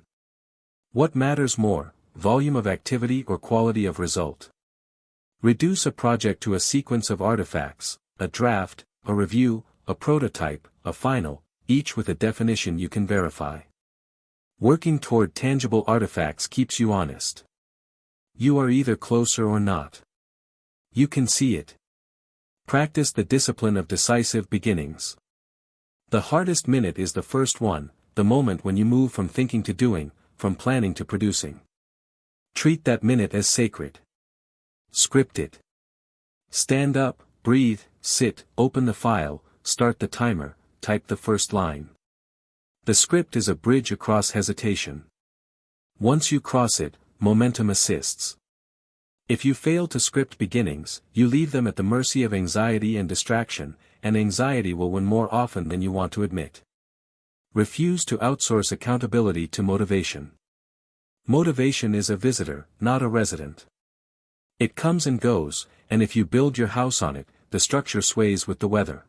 What matters more, volume of activity or quality of result? Reduce a project to a sequence of artifacts, a draft, a review, a prototype, a final, each with a definition you can verify. Working toward tangible artifacts keeps you honest. You are either closer or not. You can see it. Practice the discipline of decisive beginnings. The hardest minute is the first one, the moment when you move from thinking to doing, from planning to producing. Treat that minute as sacred. Script it. Stand up, breathe, sit, open the file, start the timer, type the first line. The script is a bridge across hesitation. Once you cross it, momentum assists. If you fail to script beginnings, you leave them at the mercy of anxiety and distraction, and anxiety will win more often than you want to admit. Refuse to outsource accountability to motivation. Motivation is a visitor, not a resident. It comes and goes, and if you build your house on it, the structure sways with the weather.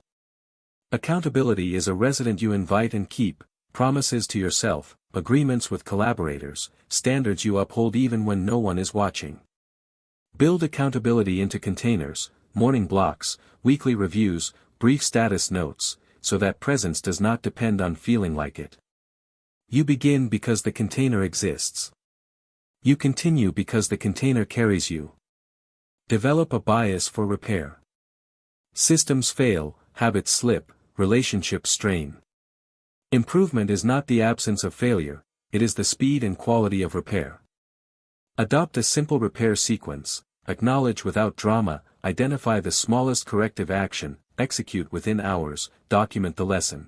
Accountability is a resident you invite and keep, promises to yourself, agreements with collaborators, standards you uphold even when no one is watching. Build accountability into containers, morning blocks, weekly reviews, brief status notes, so that presence does not depend on feeling like it. You begin because the container exists. You continue because the container carries you. Develop a bias for repair. Systems fail, habits slip, relationships strain. Improvement is not the absence of failure, it is the speed and quality of repair. Adopt a simple repair sequence, acknowledge without drama, identify the smallest corrective action, execute within hours, document the lesson.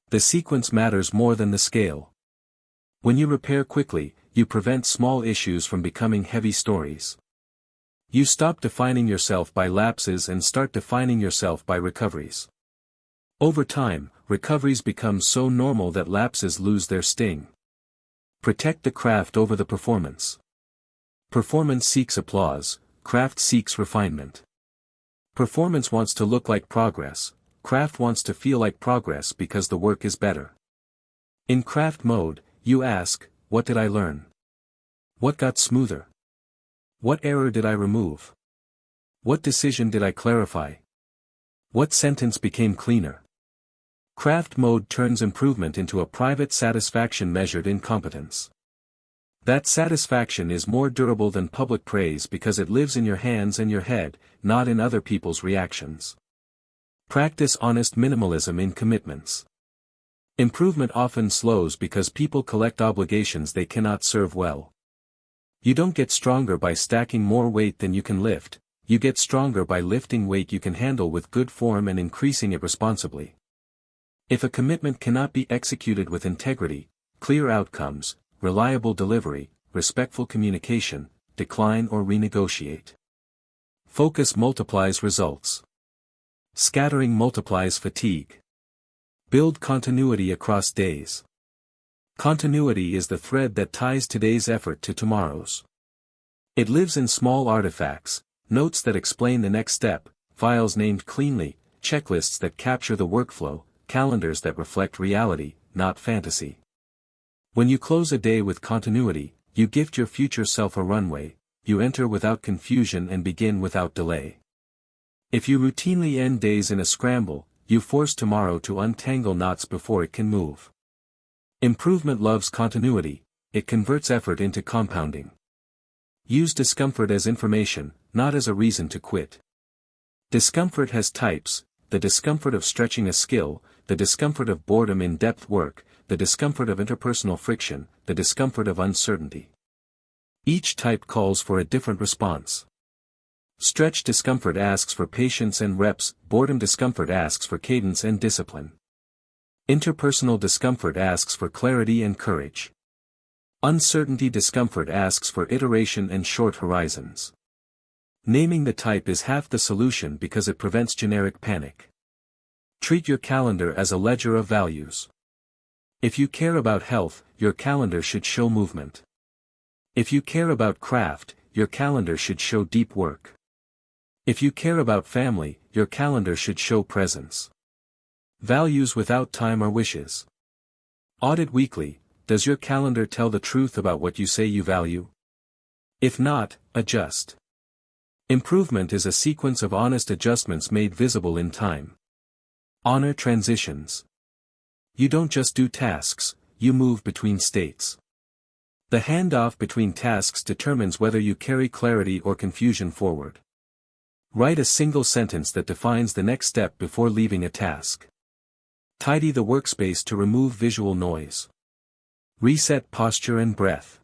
The sequence matters more than the scale. When you repair quickly, you prevent small issues from becoming heavy stories. You stop defining yourself by lapses and start defining yourself by recoveries. Over time, recoveries become so normal that lapses lose their sting. Protect the craft over the performance. Performance seeks applause, craft seeks refinement. Performance wants to look like progress, craft wants to feel like progress because the work is better. In craft mode, you ask, what did I learn? What got smoother? What error did I remove? What decision did I clarify? What sentence became cleaner? Craft mode turns improvement into a private satisfaction measured in competence. That satisfaction is more durable than public praise because it lives in your hands and your head, not in other people's reactions. Practice honest minimalism in commitments. Improvement often slows because people collect obligations they cannot serve well. You don't get stronger by stacking more weight than you can lift, you get stronger by lifting weight you can handle with good form and increasing it responsibly. If a commitment cannot be executed with integrity, clear outcomes, reliable delivery, respectful communication, decline or renegotiate. Focus multiplies results. Scattering multiplies fatigue. Build continuity across days. Continuity is the thread that ties today's effort to tomorrow's. It lives in small artifacts, notes that explain the next step, files named cleanly, checklists that capture the workflow, calendars that reflect reality, not fantasy. When you close a day with continuity, you gift your future self a runway, you enter without confusion and begin without delay. If you routinely end days in a scramble, you force tomorrow to untangle knots before it can move. Improvement loves continuity, it converts effort into compounding. Use discomfort as information, not as a reason to quit. Discomfort has types: the discomfort of stretching a skill, the discomfort of boredom in depth work, the discomfort of interpersonal friction, the discomfort of uncertainty. Each type calls for a different response. Stretch discomfort asks for patience and reps, boredom discomfort asks for cadence and discipline. Interpersonal discomfort asks for clarity and courage. Uncertainty discomfort asks for iteration and short horizons. Naming the type is half the solution because it prevents generic panic. Treat your calendar as a ledger of values. If you care about health, your calendar should show movement. If you care about craft, your calendar should show deep work. If you care about family, your calendar should show presence. Values without time are wishes. Audit weekly: does your calendar tell the truth about what you say you value? If not, adjust. Improvement is a sequence of honest adjustments made visible in time. Honor transitions. You don't just do tasks, you move between states. The handoff between tasks determines whether you carry clarity or confusion forward. Write a single sentence that defines the next step before leaving a task. Tidy the workspace to remove visual noise. Reset posture and breath.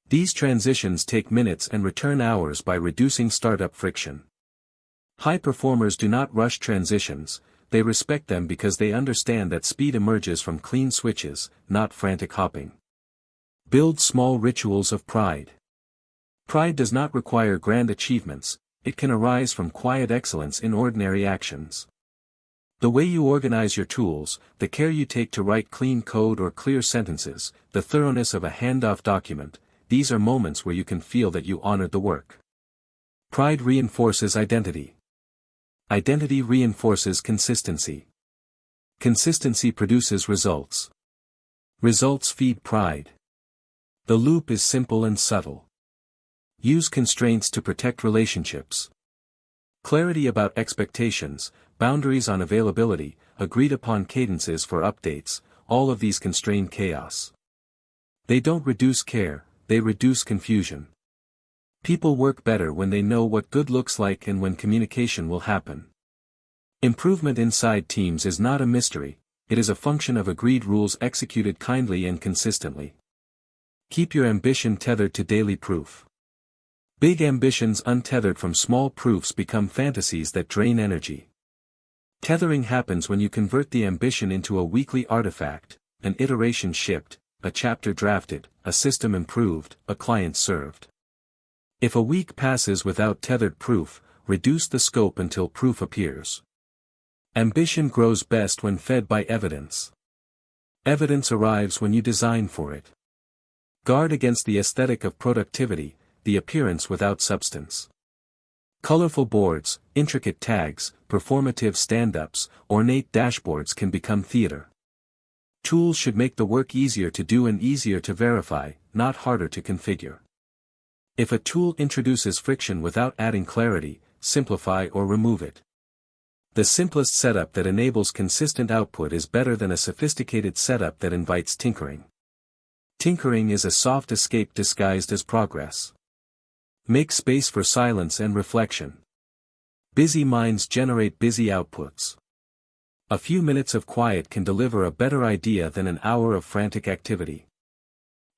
These transitions take minutes and return hours by reducing startup friction. High performers do not rush transitions, they respect them because they understand that speed emerges from clean switches, not frantic hopping. Build small rituals of pride. Pride does not require grand achievements, it can arise from quiet excellence in ordinary actions. The way you organize your tools, the care you take to write clean code or clear sentences, the thoroughness of a handoff document, these are moments where you can feel that you honored the work. Pride reinforces identity. Identity reinforces consistency. Consistency produces results. Results feed pride. The loop is simple and subtle. Use constraints to protect relationships. Clarity about expectations, boundaries on availability, agreed upon cadences for updates, all of these constrain chaos. They don't reduce care, they reduce confusion. People work better when they know what good looks like and when communication will happen. Improvement inside teams is not a mystery, it is a function of agreed rules executed kindly and consistently. Keep your ambition tethered to daily proof. Big ambitions untethered from small proofs become fantasies that drain energy. Tethering happens when you convert the ambition into a weekly artifact, an iteration shipped, a chapter drafted, a system improved, a client served. If a week passes without tethered proof, reduce the scope until proof appears. Ambition grows best when fed by evidence. Evidence arrives when you design for it. Guard against the aesthetic of productivity, the appearance without substance. Colorful boards, intricate tags, performative stand-ups, ornate dashboards can become theater. Tools should make the work easier to do and easier to verify, not harder to configure. If a tool introduces friction without adding clarity, simplify or remove it. The simplest setup that enables consistent output is better than a sophisticated setup that invites tinkering. Tinkering is a soft escape disguised as progress. Make space for silence and reflection. Busy minds generate busy outputs. A few minutes of quiet can deliver a better idea than an hour of frantic activity.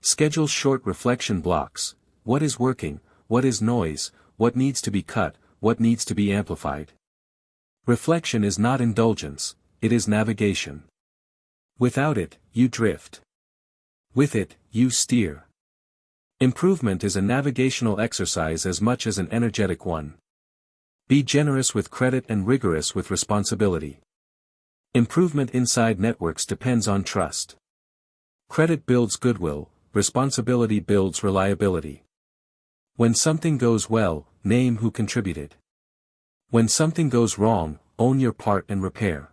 Schedule short reflection blocks: what is working, what is noise, what needs to be cut, what needs to be amplified. Reflection is not indulgence, it is navigation. Without it, you drift. With it, you steer. Improvement is a navigational exercise as much as an energetic one. Be generous with credit and rigorous with responsibility. Improvement inside networks depends on trust. Credit builds goodwill, responsibility builds reliability. When something goes well, name who contributed. When something goes wrong, own your part and repair.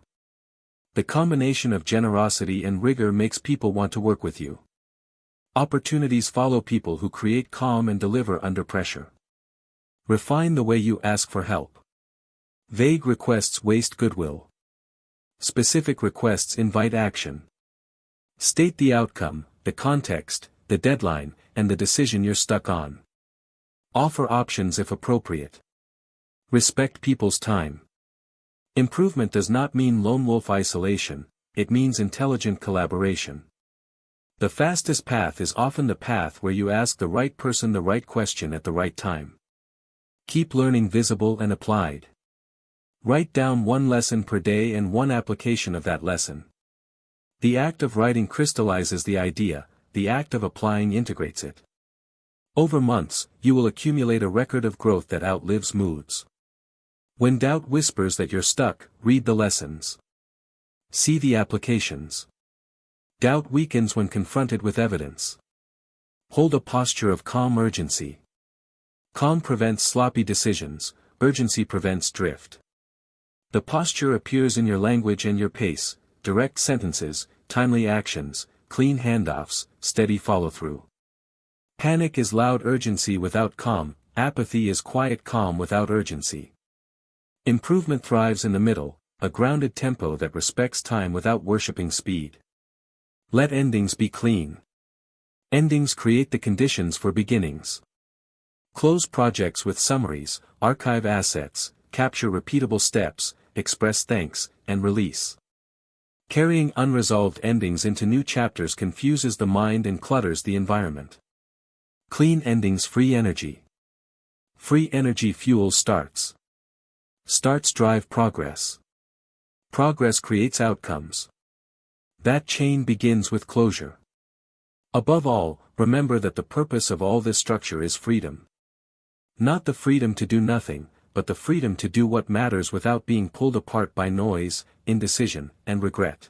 The combination of generosity and rigor makes people want to work with you. Opportunities follow people who create calm and deliver under pressure. Refine the way you ask for help. Vague requests waste goodwill. Specific requests invite action. State the outcome, the context, the deadline, and the decision you're stuck on. Offer options if appropriate. Respect people's time. Improvement does not mean lone wolf isolation, it means intelligent collaboration. The fastest path is often the path where you ask the right person the right question at the right time. Keep learning visible and applied. Write down one lesson per day and one application of that lesson. The act of writing crystallizes the idea, the act of applying integrates it. Over months, you will accumulate a record of growth that outlives moods. When doubt whispers that you're stuck, read the lessons. See the applications. Doubt weakens when confronted with evidence. Hold a posture of calm urgency. Calm prevents sloppy decisions, urgency prevents drift. The posture appears in your language and your pace: direct sentences, timely actions, clean handoffs, steady follow-through. Panic is loud urgency without calm, apathy is quiet calm without urgency. Improvement thrives in the middle, a grounded tempo that respects time without worshipping speed. Let endings be clean. Endings create the conditions for beginnings. Close projects with summaries, archive assets, capture repeatable steps, express thanks, and release. Carrying unresolved endings into new chapters confuses the mind and clutters the environment. Clean endings free energy. Free energy fuels starts. Starts drive progress. Progress creates outcomes. That chain begins with closure. Above all, remember that the purpose of all this structure is freedom. Not the freedom to do nothing, but the freedom to do what matters without being pulled apart by noise, indecision, and regret.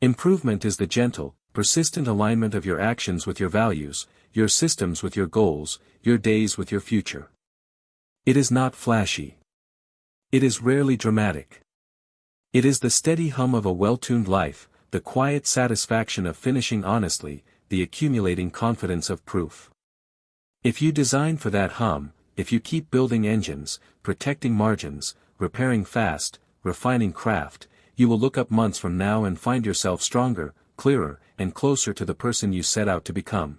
Improvement is the gentle, persistent alignment of your actions with your values, your systems with your goals, your days with your future. It is not flashy. It is rarely dramatic. It is the steady hum of a well-tuned life, the quiet satisfaction of finishing honestly, the accumulating confidence of proof. If you design for that hum, if you keep building engines, protecting margins, repairing fast, refining craft, you will look up months from now and find yourself stronger, clearer, and closer to the person you set out to become.